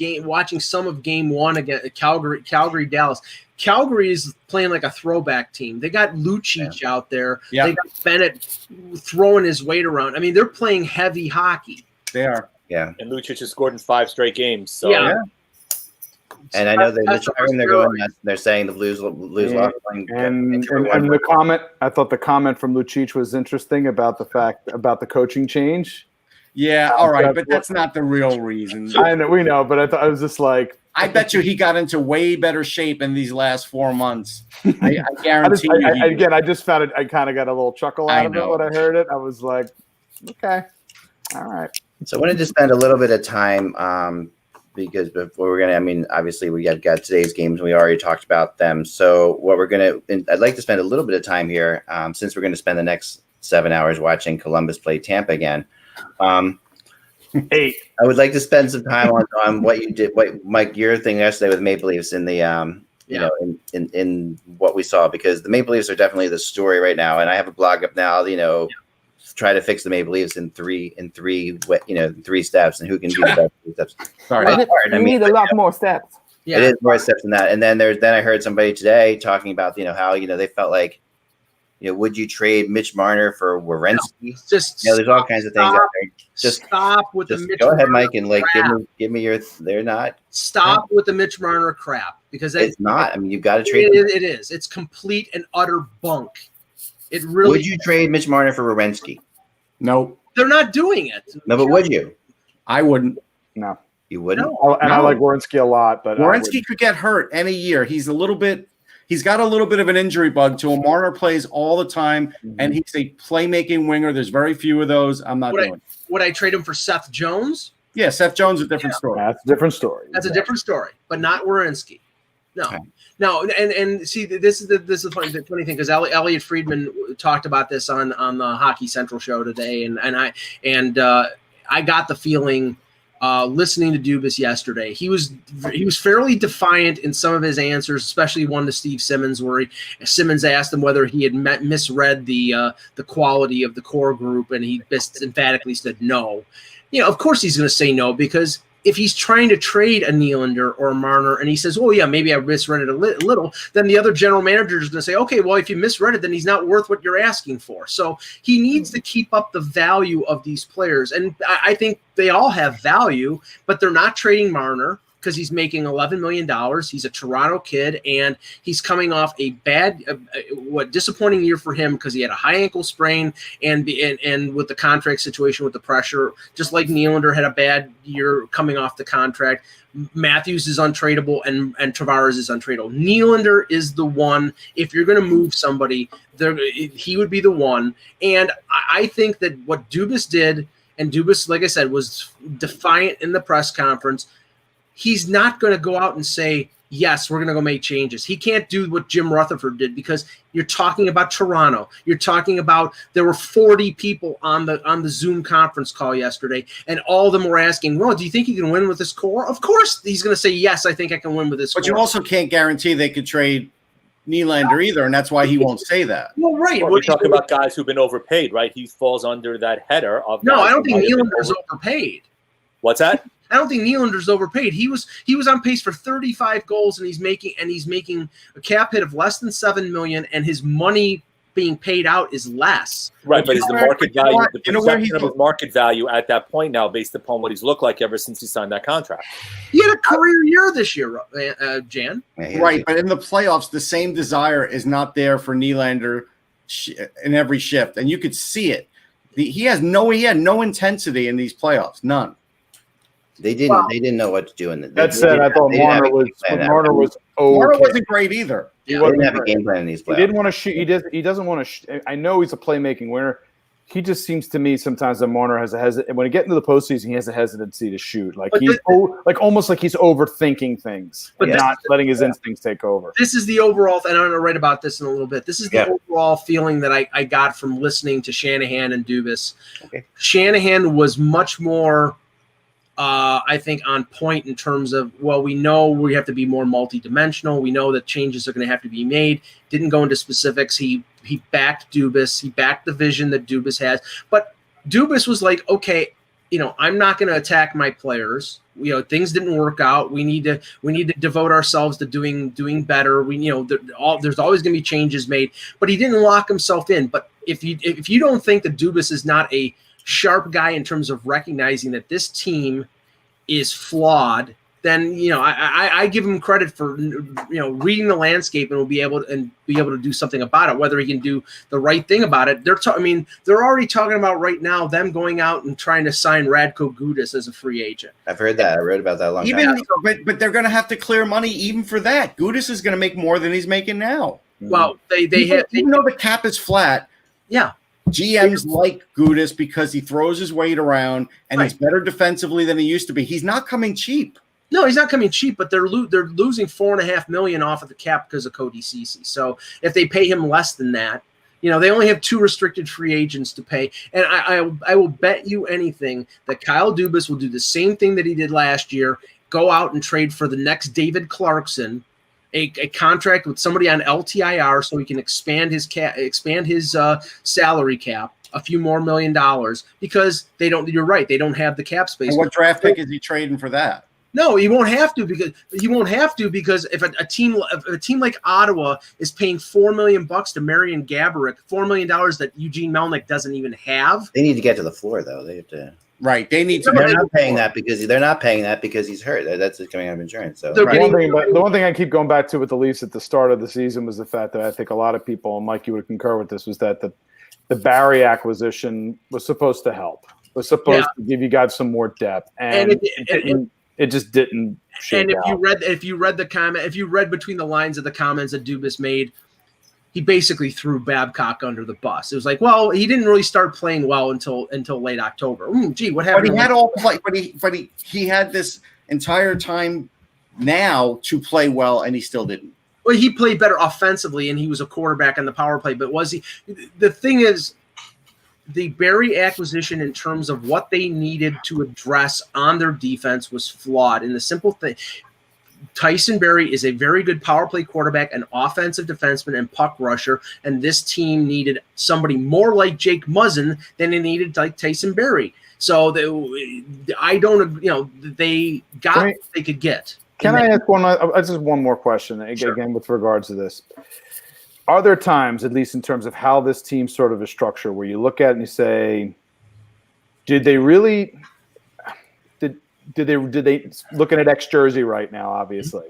some of Game 1 against Calgary Dallas. Calgary is playing like a throwback team. They got Lucic out there. Yeah. They got Bennett throwing his weight around. I mean, they're playing heavy hockey. They are. Yeah. And Lucic has scored in 5 straight games. So And I know they're going nuts. They're saying the Blues lost. And the comment, I thought the comment from Lucic was interesting about the coaching change. Yeah, all right, but that's not the real reason. I know, we know, but I was just like, I bet you he got into way better shape in these last 4 months. I guarantee you. I just found it. I kind of got a little chuckle out of it when I heard it. I was like, okay, all right. So I wanted to spend a little bit of time because before we're gonna, obviously we got today's games. And we already talked about them. So what I'd like to spend a little bit of time here since we're going to spend the next 7 hours watching Columbus play Tampa again. 8. I would like to spend some time on what you did, Mike, your thing yesterday with Maple Leafs in the in what we saw, because the Maple Leafs are definitely the story right now, and I have a blog up now. Try to fix the Maple Leafs in three steps, and who can do the best 3 steps. Sorry, we need a lot more steps. Yeah, it is more steps than that. And then I heard somebody today talking about how they felt like. Would you trade Mitch Marner for Werenski? There's all kinds of things out there. Just stop with the Mitch. Go ahead, Mike, and crap. give me your. They're not. Stop with the Mitch Marner crap, because it's not. You've got to trade. It is. It's complete and utter bunk. It really. Would you trade Mitch Marner for Werenski? No. They're not doing it. No, but would you? I wouldn't. No. You wouldn't. I like Werenski a lot, but Werenski could get hurt any year. He's got a little bit of an injury bug to him. Marner plays all the time, and he's a playmaking winger. There's very few of those. I'm not doing. Would I trade him for Seth Jones? Yeah, Seth Jones is a different story. That's a different story. That's a different story, but not Werenski. No. Okay. No, and see, this is the funny thing, because Elliot Friedman talked about this on the Hockey Central show today, and I got the feeling. Listening to Dubas yesterday, he was fairly defiant in some of his answers, especially one to Steve Simmons, where Simmons asked him whether he had misread the quality of the core group, and he emphatically said no. Of course he's going to say no, because if he's trying to trade a Nylander or a Marner and he says, oh, yeah, maybe I misread it a little, then the other general manager is going to say, okay, well, if you misread it, then he's not worth what you're asking for. So he needs to keep up the value of these players. And I think they all have value, but they're not trading Marner because he's making $11 million. He's a Toronto kid, and he's coming off a bad, disappointing year for him because he had a high ankle sprain and with the contract situation with the pressure, just like Nylander had a bad year coming off the contract. Matthews is untradeable and Tavares is untradeable. Nylander is the one. If you're going to move somebody, he would be the one. And I think that what Dubas did, and Dubas, like I said, was defiant in the press conference. He's not going to go out and say, yes, we're going to go make changes. He can't do what Jim Rutherford did, because you're talking about Toronto. You're talking about there were 40 people on the Zoom conference call yesterday, and all of them were asking, well, do you think you can win with this core? Of course he's going to say, yes, I think I can win with this core. But you also can't guarantee they could trade Nylander either, and that's why he won't say that. Well, right. We're talking about guys who've been overpaid, right? He falls under that header of. No, I don't think Nylander's overpaid. What's that? I don't think Nylander's overpaid. He was on pace for 35 goals, and he's making a cap hit of less than $7 million, and his money being paid out is less. Right, but is the market value, the perception of his market value at that point now, based upon what he's looked like ever since he signed that contract? He had a career year this year, Jan. Right, but in the playoffs, the same desire is not there for Nylander in every shift, and you could see it. He had no intensity in these playoffs, none. They didn't know what to do in the. That said, I thought Marner was okay. Marner wasn't great either. He didn't have a game plan in these playoffs. He didn't want to shoot. He doesn't want to. I know he's a playmaking winner. He just seems to me sometimes that Marner has when he gets into the postseason, he has a hesitancy to shoot. Like almost like he's overthinking things, but not letting his instincts take over. This is the overall, and I'm going to write about this in a little bit. This is the overall feeling that I got from listening to Shanahan and Dubas. Okay. Shanahan was much more, I think, on point in terms of, well, we know we have to be more multidimensional. We know that changes are going to have to be made. Didn't go into specifics. He backed Dubas. He backed the vision that Dubas has. But Dubas was like, okay, I'm not going to attack my players. Things didn't work out. We need to devote ourselves to doing better. There's always going to be changes made. But he didn't lock himself in. But if you don't think that Dubas is not a sharp guy in terms of recognizing that this team is flawed, then I give him credit for reading the landscape and will be able to do something about it. Whether he can do the right thing about it, they're already talking about right now them going out and trying to sign Radko Gudas as a free agent. I've heard that. I read about that a long time ago. But they're going to have to clear money even for that. Gudas is going to make more than he's making now. Well, even though the cap is flat. Yeah. GMs like Gudas because he throws his weight around and he's better defensively than he used to be. He's not coming cheap. No, he's not coming cheap, but they're losing $4.5 million off of the cap because of Cody Ceci. So if they pay him less than that, they only have 2 restricted free agents to pay. And I will bet you anything that Kyle Dubas will do the same thing that he did last year, go out and trade for the next David Clarkson, a contract with somebody on LTIR so he can expand his salary cap a few more $1 million because they don't. You're right, they don't have the cap space. And what draft pick is he trading for that? No, he won't have to because if a team like Ottawa is paying $4 million to Marian Gaborik, $4 million that Eugene Melnyk doesn't even have. They need to get to the floor though. They have to. Right, they need to. They're not paying that because he's hurt. That's coming out of insurance. So the one thing I keep going back to with the Leafs at the start of the season was the fact that I think a lot of people, and Mike, you would concur with this, was that the Barrie acquisition was supposed to help. Was supposed to give you guys some more depth, and it just didn't. And if you read between the lines of the comments that Dubas made, he basically threw Babcock under the bus. It was like, well, he didn't really start playing well until late October. What happened? But he had this entire time now to play well, and he still didn't. Well, he played better offensively, and he was a quarterback on the power play. But was he? The thing is, the Barrie acquisition in terms of what they needed to address on their defense was flawed. And the simple thing, Tyson Barrie is a very good power play quarterback, an offensive defenseman, and puck rusher. And this team needed somebody more like Jake Muzzin than they needed like Tyson Barrie. So they got what they could get. Can I ask just one more question again with regards to this? Are there times, at least in terms of how this team sort of is structured, where you look at it and you say, did they looking at ex-Jersey right now, obviously,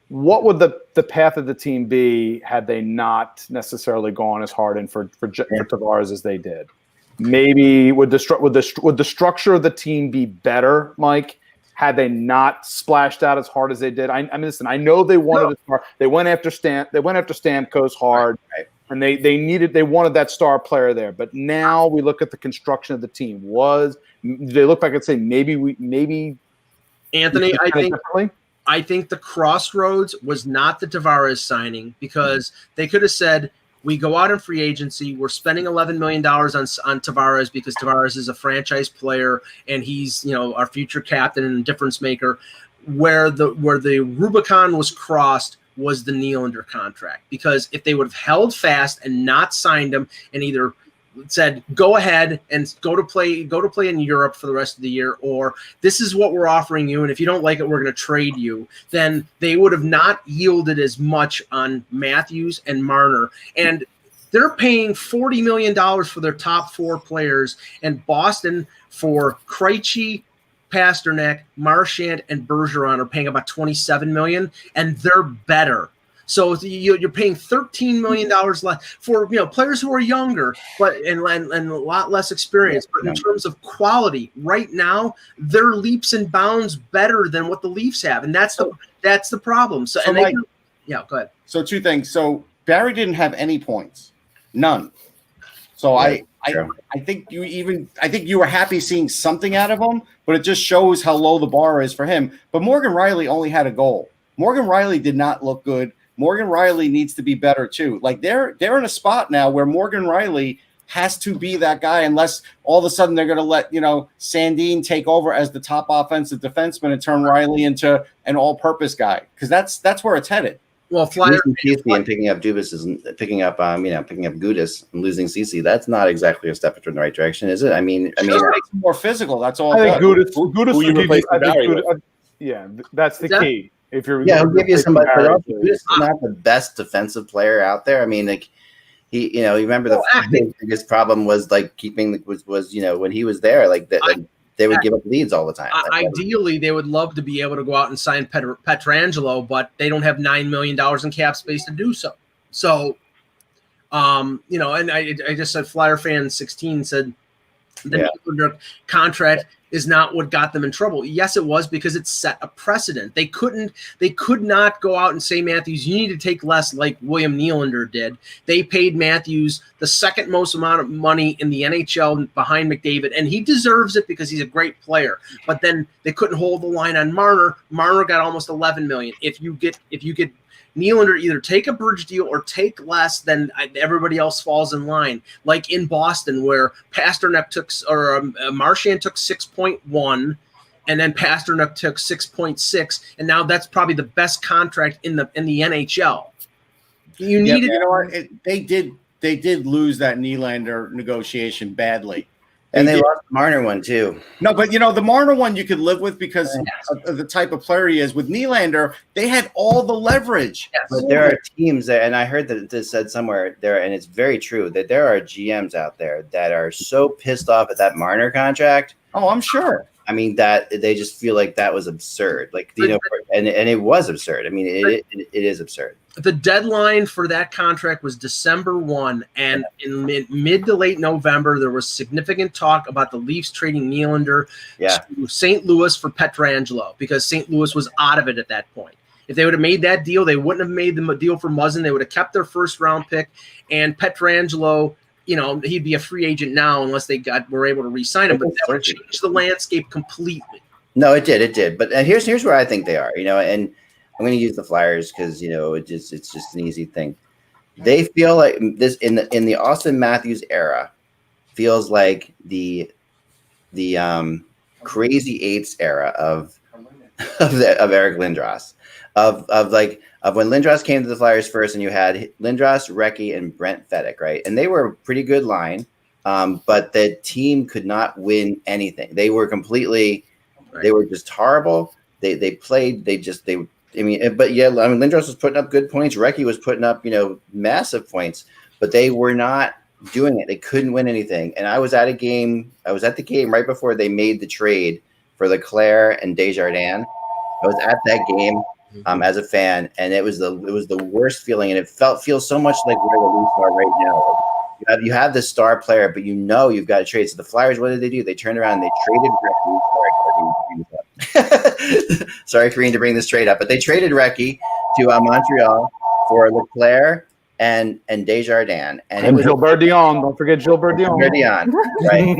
what would the path of the team be had they not necessarily gone as hard in for Tavares as they did? Maybe would the structure of the team be better, Mike, had they not splashed out as hard as they did? I mean, listen, I know they wanted they went after Stamkos hard, right. And they wanted that star player there. But now we look at the construction of the team. They look back and say maybe Anthony, I think the crossroads was not the Tavares signing, because they could have said, we go out in free agency, we're spending $11 million on Tavares because Tavares is a franchise player and he's our future captain and difference maker. Where the Rubicon was crossed was the Nylander contract, because if they would have held fast and not signed him and either said, go ahead and go to play in Europe for the rest of the year, or this is what we're offering you, and if you don't like it, we're going to trade you, then they would have not yielded as much on Matthews and Marner. And They're paying $40 million for their top 4 players, and Boston for Krejci, Pasternak, Marchand, and Bergeron are paying about $27 million, and they're better. So you're paying $13 million less for players who are younger, but and a lot less experience. But in terms of quality, right now they're leaps and bounds better than what the Leafs have, and that's the problem. So and Mike, go ahead. So 2 things. So Barrie didn't have any points, none. So I think you were happy seeing something out of him, but it just shows how low the bar is for him. But Morgan Rielly only had a goal. Morgan Rielly did not look good. Morgan Rielly needs to be better too. Like they're in a spot now where Morgan Rielly has to be that guy, unless all of a sudden they're going to let Sandin take over as the top offensive defenseman and turn Rielly into an all-purpose guy, because that's where it's headed. Well, Flyer and picking up Dubas isn't picking up Gudas and losing Ceci. That's not exactly a step in the right direction, is it? I mean, it makes it more physical. That's all. I think Gudas will give you. Yeah, that's the key. If you're he'll give you somebody. Gudas is not the best defensive player out there. I mean, like you remember the biggest problem was like keeping was when he was there, like that. They would give up leads all the time. Ideally, they would love to be able to go out and sign Pietrangelo, but they don't have $9 million in cap space to do so. So, and I just said Flyer fan 16 said the Nylander contract is not what got them in trouble. Yes, it was, because it set a precedent. They could not go out and say, Matthews, you need to take less like William Nylander did. They paid Matthews the second most amount of money in the NHL behind McDavid, and he deserves it because he's a great player. But then they couldn't hold the line on Marner. Marner got almost $11 million. If you get Nylander, either take a bridge deal or take less, then everybody else falls in line. Like in Boston, where Pasternak Marchand took 6.1, and then Pasternak took 6.6, and now that's probably the best contract in the NHL. They did lose that Nylander negotiation badly. And they lost the Marner one too. No, but the Marner one you could live with because of the type of player he is. With Nylander, they had all the leverage. Yes. But there are teams that, and I heard that this said somewhere there, and it's very true, that there are GMs out there that are so pissed off at that Marner contract. Oh, I'm sure. I mean, that they just feel like that was absurd. Like, and it was absurd. I mean, it is absurd. The deadline for that contract was December 1, and in mid to late November, there was significant talk about the Leafs trading Nylander to St. Louis for Pietrangelo, because St. Louis was out of it at that point. If they would have made that deal, they wouldn't have made the deal for Muzzin. They would have kept their first-round pick, and Pietrangelo, he'd be a free agent now unless they were able to re-sign him. But that would change the landscape completely. No, it did. But here's where I think they are, and I'm going to use the Flyers because it's just an easy thing. They feel like this in the Auston Matthews era feels like the crazy eights era of Eric Lindros of when Lindros came to the Flyers first, and you had Lindros, Recchi, and Brent Fedek, right? And they were a pretty good line, but the team could not win anything. They were they were just horrible. But Lindros was putting up good points. Recchi was putting up, massive points, but they were not doing it. They couldn't win anything. And I was at the game right before they made the trade for Leclerc and Desjardins. I was at that game as a fan, and it was the worst feeling. And it feels so much like where the Leafs are right now. You have this star player, but you've got to trade. So the Flyers, what did they do? They turned around and they traded Recchi. Sorry, Karine, to bring this trade up, but they traded Recchi to Montreal for Leclerc and Desjardins, and Gilbert Dion. Don't forget Gilbert Dion. Right?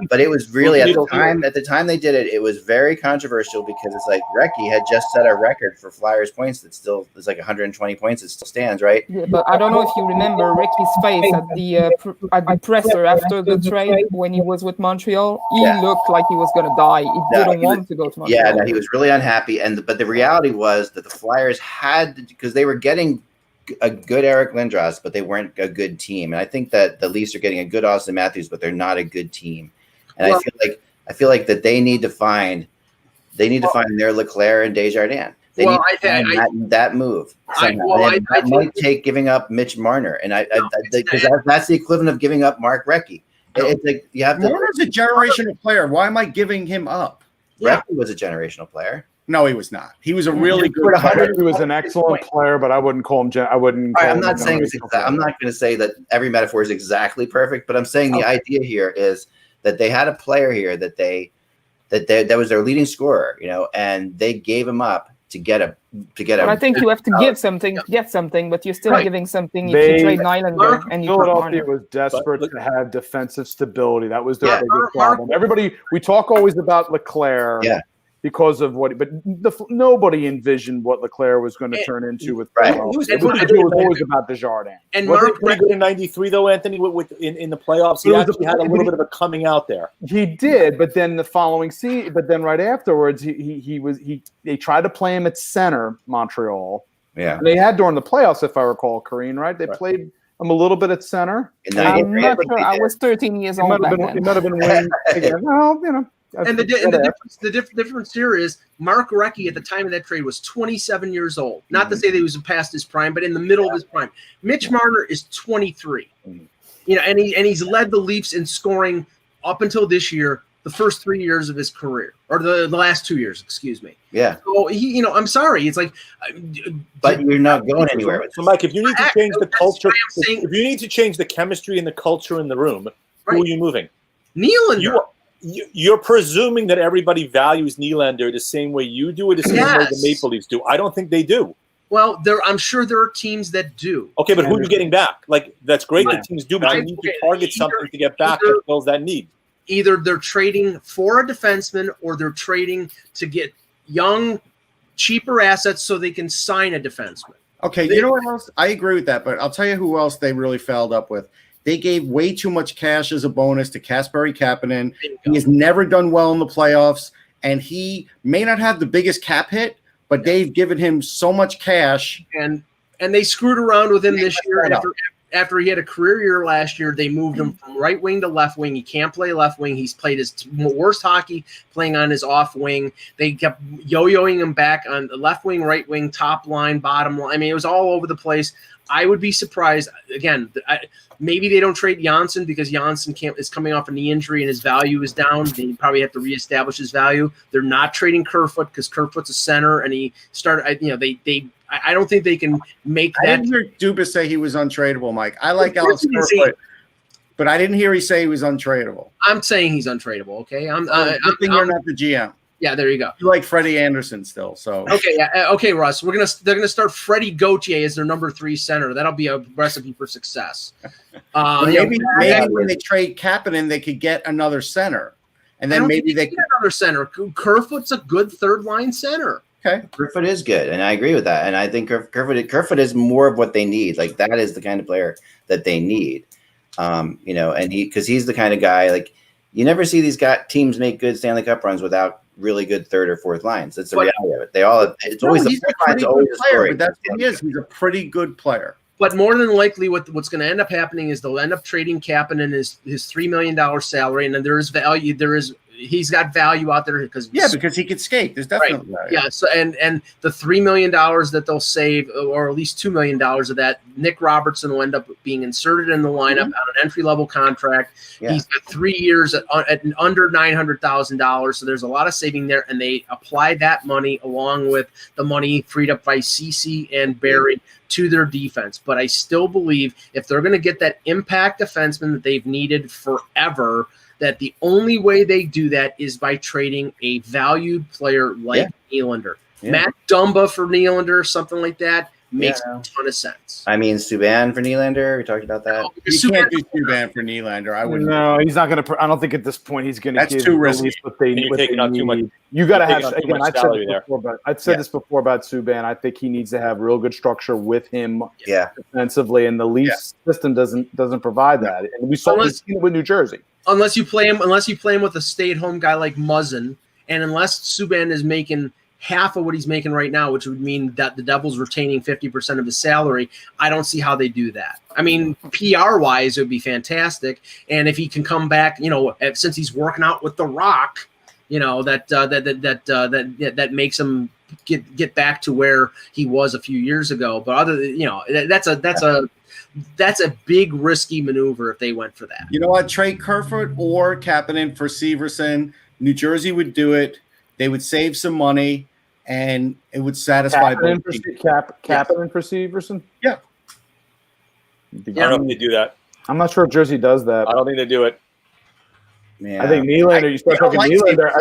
But it was really at the time they did it. It was very controversial because it's like Recchi had just set a record for Flyers points that still is like 120 points. It still stands, right? Yeah, but I don't know if you remember Recchi's face at the presser after the trade when he was with Montreal. He looked like he was going to die. He didn't want to go to Montreal. Yeah, no, he was really unhappy. But the reality was that the Flyers had, because they were getting a good Eric Lindros, but they weren't a good team. And I think that the Leafs are getting a good Auston Matthews, but they're not a good team. And I feel like that they need to find their Leclerc and Desjardins. That move might take giving up Mitch Marner, and because that's the equivalent of giving up Mark Recchi. It's like you have to. Marner's a generational player. Why am I giving him up? Recchi was a generational player. No, he was not. He was a really good player. He was an excellent player, but I wouldn't call him. I'm not saying I'm not going to say that every metaphor is exactly perfect, but I'm saying the idea here is that they had a player here that was their leading scorer, and they gave him up to get a. But I think you have to give something to get something, but you're still giving something if you trade Nylander and you Philadelphia was desperate to have defensive stability. That was their biggest problem. We talk always about LeClaire. Yeah. Because of nobody envisioned what LeClaire was going to turn into with. Right. It was always about Desjardins. And was it pretty good in '93 though, Anthony? In the playoffs, he actually had a little bit of a coming out there. He did, but then the following season, right afterwards, they tried to play him at center, Montreal. Yeah, and they had during the playoffs, if I recall, Karine. Right, they played him a little bit at center. I'm not sure. I was 13 years old back then. He might have been wing again. Well, And the difference here is Mark Recchi at the time of that trade was 27 years old. Not to say that he was past his prime, but in the middle of his prime. Mitch Marner is 23. And he's led the Leafs in scoring up until this year, the first 3 years of his career, or the last 2 years, excuse me. Yeah. So I'm sorry. It's like, but you're not going anywhere with this. So, Mike, if you need to change the culture, if you need to change the chemistry and the culture in the room, who are you moving? Nylander. You're presuming that everybody values Nylander the same way you do, or the same way the Maple Leafs do. I don't think they do. Well, I'm sure there are teams that do. Okay, but who are you getting back? Like, that's great that teams do, but you need to target something to get back that fills that need. Either they're trading for a defenseman or they're trading to get young, cheaper assets so they can sign a defenseman. Okay, you know what else? I agree with that, but I'll tell you who else they really fouled up with. They gave way too much cash as a bonus to Kasperi Kapanen. He has never done well in the playoffs, and he may not have the biggest cap hit, but they've given him so much cash. And they screwed around with him this year. After he had a career year last year, they moved him from right wing to left wing. He can't play left wing. He's played his worst hockey playing on his off wing. They kept yo-yoing him back on the left wing, right wing, top line, bottom line. I mean, it was all over the place. I would be surprised. Again, maybe they don't trade Janssen because Janssen is coming off a knee injury and his value is down. They probably have to reestablish his value. They're not trading Kerfoot because Kerfoot's a center, and he started. I don't think they can make that. I didn't hear Dubas say he was untradeable, Mike. I like Alex Kerfoot, but I didn't hear he say he was untradeable. I'm saying he's untradeable. Okay, you're not the GM. Yeah, there you go. You like Freddie Anderson still, so okay, Russ. They're gonna start Freddie Gauthier as their number 3 center. That'll be a recipe for success. Maybe when they trade Kapanen, they could get another center, and then maybe they get another center. Kerfoot's a good third line center. Okay, Kerfoot is good, and I agree with that. And I think Kerfoot is more of what they need. Like that is the kind of player that they need. And because he's the kind of guy like you never see these teams make good Stanley Cup runs without really good third or fourth lines. That's the reality of it. It's always he's a pretty good player, but that's what he is. He's a pretty good player. But more than likely, what's going to end up happening is they'll end up trading Kapanen his $3 million salary, and then there is value. He's got value out there because he could skate. There's definitely value. Yeah. So and the $3 million that they'll save, or at least $2 million of that, Nick Robertson will end up being inserted in the lineup on an entry level contract. Yeah. He's got 3 years at under $900,000. So there's a lot of saving there, and they apply that money along with the money freed up by CC and Barrie to their defense. But I still believe if they're going to get that impact defenseman that they've needed forever, that the only way they do that is by trading a valued player like Nylander. Yeah. Matt Dumba for Nylander, something like that, makes a ton of sense. I mean, Subban for Nylander, we talked about that. No, you can't do Subban for Nylander. I wouldn't. No, he's not going to. I don't think at this point he's going to. That's too risky. You're taking on too much. You got to have. Again, I've said this before about Subban. I think he needs to have real good structure with him defensively, and the Leafs system doesn't provide that. And we saw this with New Jersey. Unless you play him with a stay-at-home guy like Muzzin, and unless Subban is making half of what he's making right now, which would mean that the Devils retaining 50% of his salary, I don't see how they do that. I mean, PR-wise, it would be fantastic, and if he can come back, since he's working out with The Rock, that makes him get back to where he was a few years ago. But other than, that's a big risky maneuver if they went for that. You know what? Trade Kerfoot or Kapanen for Severson. New Jersey would do it. They would save some money, and it would satisfy both teams. Kapanen for Severson? Yeah. I don't know if they do that. I'm not sure if Jersey does that. I don't think they do it. Yeah. I think Nylander. You start talking Nylander.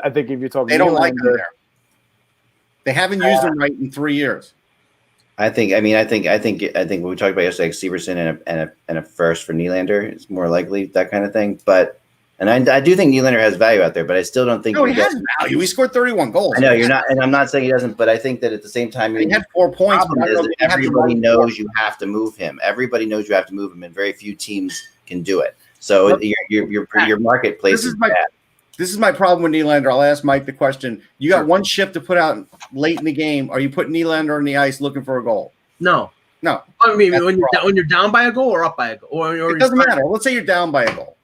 I think if you're talking, they don't Nylander, like him there. They haven't used him right in 3 years. I think what we talked about yesterday, like Severson and a first for Nylander is more likely, that kind of thing. But I do think Nylander has value out there, but I still don't think he has value. He scored 31 goals. I know you're not, and I'm not saying he doesn't, but I think that at the same time, he had 4 points. Everybody knows you have to move him. Everybody knows you have to move him, and very few teams can do it. So your marketplace is bad. This is my problem with Nylander. I'll ask Mike the question. You got one shift to put out late in the game. Are you putting Nylander on the ice looking for a goal? No. I mean, when you're down by a goal or up by a goal, or it doesn't matter. Let's say you're down by a goal.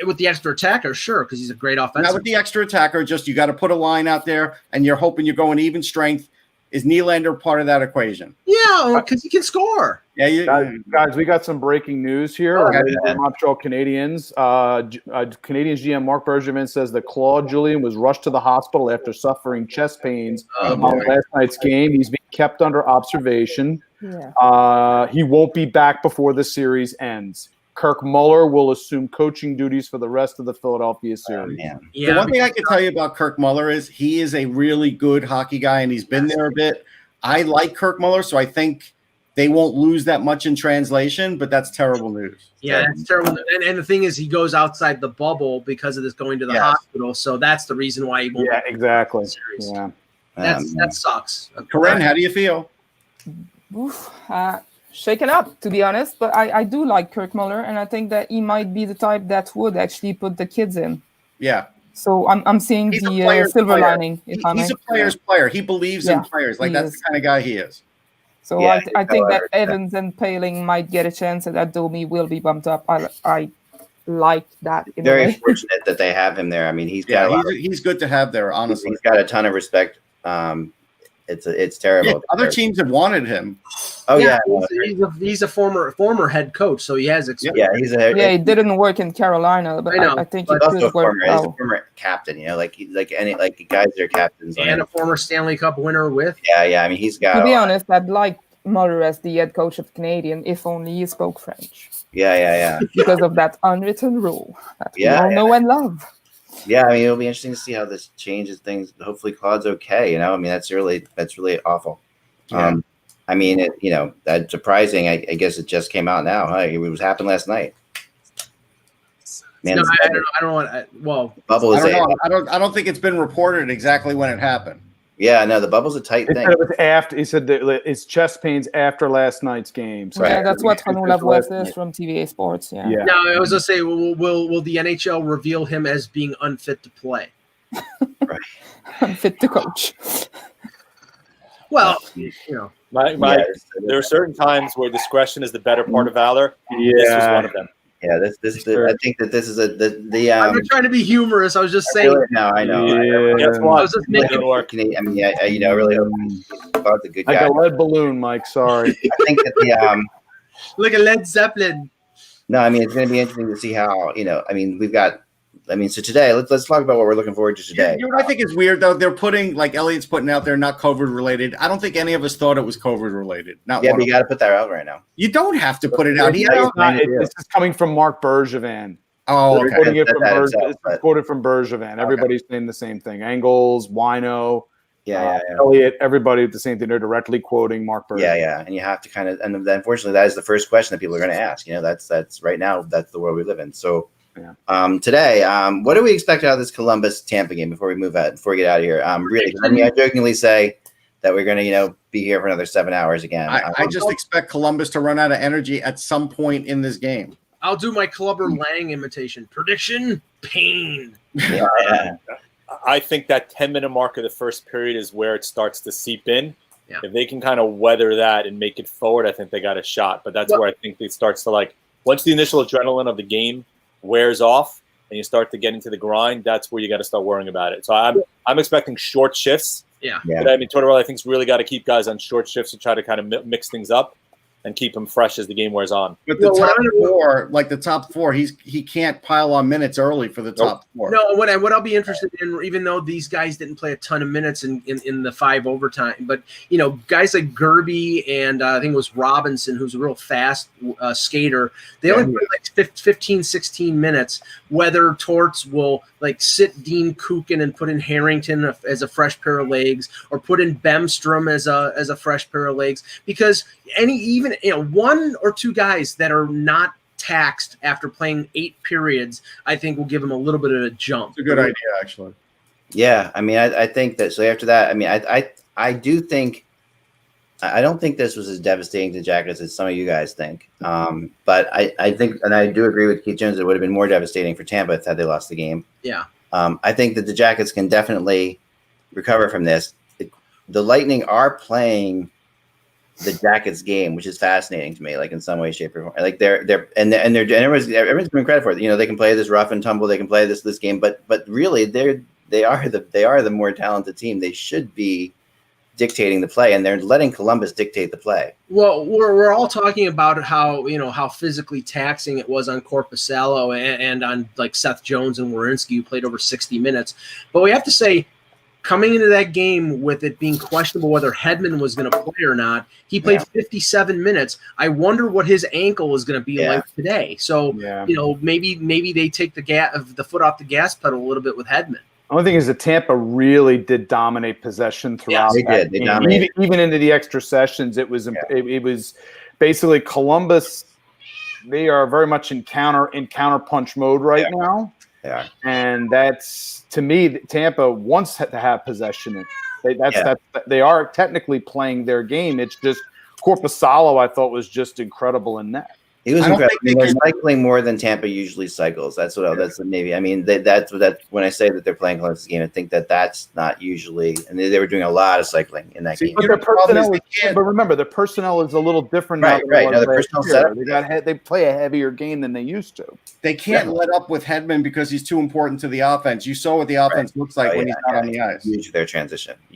With the extra attacker, sure, because he's a great offensive. Not with the extra attacker, just you got to put a line out there, and you're hoping you're going even strength. Is Nylander part of that equation? Yeah, because he can score. Yeah, guys, we got some breaking news here. The Montreal Canadiens. Canadiens GM Marc Bergevin says that Claude Julien was rushed to the hospital after suffering chest pains on last night's game. He's being kept under observation. Yeah. He won't be back before the series ends. Kirk Muller will assume coaching duties for the rest of the Philadelphia series. The one thing I can tell you about Kirk Muller is he is a really good hockey guy, and he's been there a bit. I like Kirk Muller, so I think they won't lose that much in translation, but that's terrible news. Yeah, that's terrible. And the thing is, he goes outside the bubble because of this going to the hospital, so that's the reason why he won't. Yeah, exactly. Yeah, that sucks. Corinne, how do you feel? Shaken up, to be honest, but I do like Kirk Muller, and I think that he might be the type that would actually put the kids in. Yeah. So I'm seeing the silver lining. He's a player's player. He believes in players. Like that's the kind of guy he is. So I think that Evans and Paling might get a chance, and that Domi will be bumped up. I like that. Very fortunate that they have him there. I mean, he's good to have there. Honestly, he's got a ton of respect. It's terrible. Other teams have wanted him. Oh yeah, he's a former head coach, so he has experience. Yeah, he didn't work in Carolina, but I think he could work. He's a former captain. You know, like the guys that are captains, and a former Stanley Cup winner with. Yeah. I mean, he's got. To be honest, I'd like Muller as the head coach of the Canadian, if only he spoke French. Yeah. Because of that unwritten rule that we all know and love. Yeah, I mean, it'll be interesting to see how this changes things. Hopefully, Claude's okay. You know, I mean, that's really awful. Yeah. I mean, that's surprising. I guess it just came out now. Huh? It was happened last night. Man, no, I don't want. Well, bubble is. I don't think it's been reported exactly when it happened. Yeah, no, the bubble's a tight thing. It was after. He said that it's chest pains after last night's game. So that's what Hanula West is from TVA Sports. Yeah. No, I was gonna say, will the NHL reveal him as being unfit to play? Right. Unfit to coach. Well, there are certain times where discretion is the better part of valor. Yeah, this was one of them. Yeah, I think that this is I'm not trying to be humorous. I was just saying. No, I know. Yeah, I was just making it work. I mean, I really hope he's about the good guy. Like a lead balloon, Mike. Sorry. I think that like a Led Zeppelin. No, I mean, it's going to be interesting to see how I mean, we've got. I mean, so today, let's talk about what we're looking forward to today. You know what I think is weird though? They're putting, like Elliot's putting out there, not COVID related. I don't think any of us thought it was COVID related. But you got to put that out right now. You don't have to put it out. This is coming from Marc Bergevin. Oh, okay. It's quoted from Bergevin. Everybody's saying the same thing. Engels, Wino, Elliot, everybody the same thing. They're directly quoting Marc Bergevin. Yeah, and you have to kind of, and unfortunately, that is the first question that people are going to ask. You know, that's right now, that's the world we live in. So. Yeah. Today, what do we expect out of this Columbus Tampa game before we get out of here? Really, I jokingly say that we're going to, be here for another 7 hours again. I just expect Columbus to run out of energy at some point in this game. I'll do my Clubber Lang imitation. Prediction: pain. Yeah. I think that 10-minute mark of the first period is where it starts to seep in. Yeah. If they can kind of weather that and make it forward, I think they got a shot. But that's where I think it starts to once the initial adrenaline of the game wears off and you start to get into the grind, that's where you got to start worrying about it. So I'm expecting short shifts Yeah. But I mean, Tortorella, I think's really got to keep guys on short shifts to try to kind of mix things up and keep them fresh as the game wears on. But the top four, he can't pile on minutes early for the top four. No, what I'll be interested in, even though these guys didn't play a ton of minutes in the 5 overtime, but guys like Gerby and I think it was Robinson, who's a real fast skater, they only played like 15, 16 minutes. Whether Torts will like sit Dean Kukin and put in Harrington as a fresh pair of legs, or put in Bemstrom as a fresh pair of legs, because even one or two guys that are not taxed after playing 8 periods, I think will give them a little bit of a jump. It's a good idea, actually. Yeah, I mean, I think that. So after that, I mean, I do think. I don't think this was as devastating to the Jackets as some of you guys think. But I think, and I do agree with Keith Jones, it would have been more devastating for Tampa had they lost the game. Yeah. I think that the Jackets can definitely recover from this. The Lightning are playing the Jackets game, which is fascinating to me, like in some way, shape, or form. Like everyone's giving credit for it. They can play this rough and tumble, they can play this game, but really they are the more talented team. They should be dictating the play, and they're letting Columbus dictate the play. Well, we're all talking about how physically taxing it was on Korpisalo and on like Seth Jones and Werenski, who played over 60 minutes. But we have to say, coming into that game with it being questionable whether Hedman was going to play or not, he played 57 minutes. I wonder what his ankle is going to be like today. So maybe they take the foot off the gas pedal a little bit with Hedman. The only thing is that Tampa really did dominate possession throughout. They did. They dominated. Even into the extra sessions, it was basically Columbus. They are very much in counter punch mode right now. Yeah. And that's, to me, Tampa wants to have possession. They are technically playing their game. It's just Korpisalo, I thought, was just incredible in net. He was incredible. They're cycling more than Tampa usually cycles. That's maybe. I mean, that's when I say that they're playing Columbus game, I think that's not usually. And they were doing a lot of cycling in that game. But their personnel but remember, their personnel is a little different now. Right. No, the personnel setup. They play a heavier game than they used to. They can't let up with Hedman because he's too important to the offense. You saw what the offense looks like when he's not on the ice. Huge their transition. I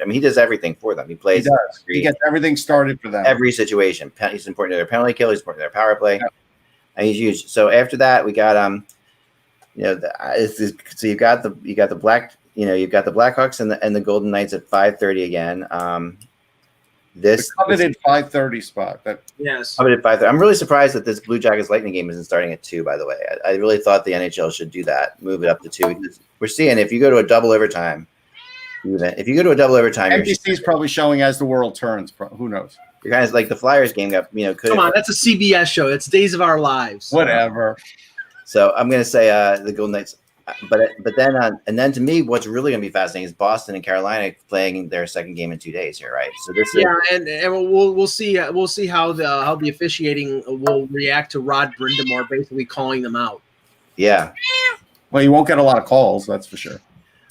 mean, he does everything for them. He plays. He does. He gets everything started for them. Every situation. He's important to their penalty kill. He's important to their power play. Yeah. And he's huge. So after that, we got so you got the Blackhawks and the Golden Knights at 5:30 again. The coveted 5:30 spot. Coveted 5:30. I'm really surprised that this Blue Jackets Lightning game isn't starting at 2. By the way, I really thought the NHL should do that, move it up to 2. We're seeing if you go to a double overtime, NBC is probably showing as the world turns. Who knows? You're kind of like the Flyers game got, come on, that's a CBS show. It's Days of Our Lives. Whatever. So I'm going to say the Golden Knights, but then to me, what's really going to be fascinating is Boston and Carolina playing their second game in 2 days here, right? So this and we'll see how the officiating will react to Rod Brind'Amour basically calling them out. Yeah. Well, you won't get a lot of calls, that's for sure.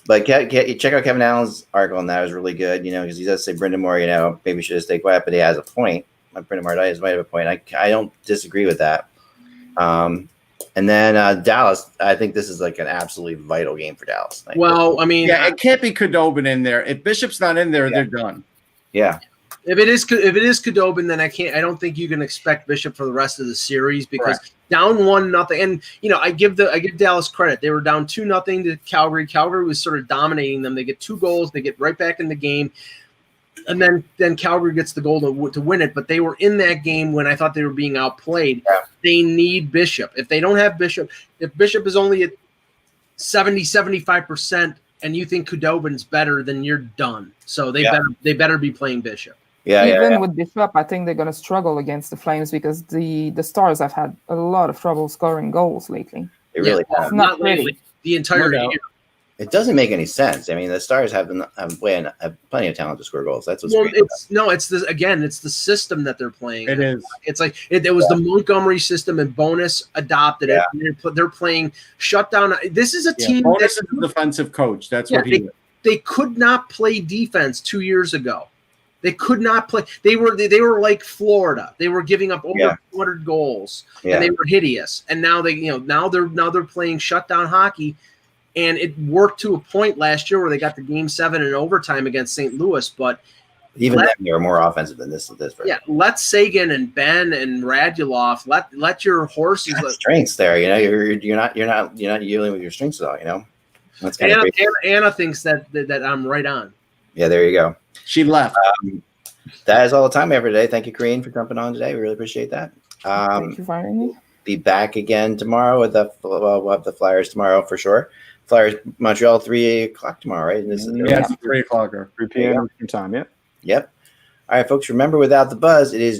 But check out Kevin Allen's article on that. It was really good, because he does say Brind'Amour, maybe should have stayed quiet, but he has a point. Brind'Amour might have a point. I don't disagree with that. And then Dallas, I think this is like an absolutely vital game for Dallas. Well, I mean, it can't be Khudobin in there. If Bishop's not in there, they're done. Yeah. If it is Khudobin, then I don't think you can expect Bishop for the rest of the series because down 1-0, and I give Dallas credit. They were down 2-0 to Calgary. Calgary was sort of dominating them. They get 2 goals, they get right back in the game, and then Calgary gets the goal to win it. But they were in that game when I thought they were being outplayed. Yeah. They need Bishop. If they don't have Bishop, if Bishop is only at 70-75%, and you think Khudobin's better, then you're done. So they better be playing Bishop. Even with Bishop, I think they're going to struggle against the Flames because the Stars have had a lot of trouble scoring goals lately. They really have. Not lately. The entire year. It doesn't make any sense. I mean, the Stars have plenty of talent to score goals. That's what's great. It's the system that they're playing. It is. It's like it was the Montgomery system, and Bonus adopted it. And they're playing shutdown. This is a team. Bonus is a defensive coach. That's what he did. They could not play defense 2 years ago. They could not play. They were like Florida. They were giving up over 200 goals, and they were hideous. And now they're playing shutdown hockey. And it worked to a point last year where they got the Game 7 in overtime against St. Louis. But even then, they were more offensive than this. Yeah, let Sagan and Ben and Radulov let your horses. Strengths there, you're not dealing with your strengths at all. That's kind of Anna thinks that I'm right on. Yeah, there you go. She left. That is all the time we have for today. Thank you, Corrine, for jumping on today. We really appreciate that. Thank you for having me. Be back again tomorrow with we'll have the Flyers tomorrow for sure. Flyers Montreal 3:00 tomorrow, right? And this is 3 o'clock or 3 p.m. time. Yep. All right, folks. Remember, without the buzz, it is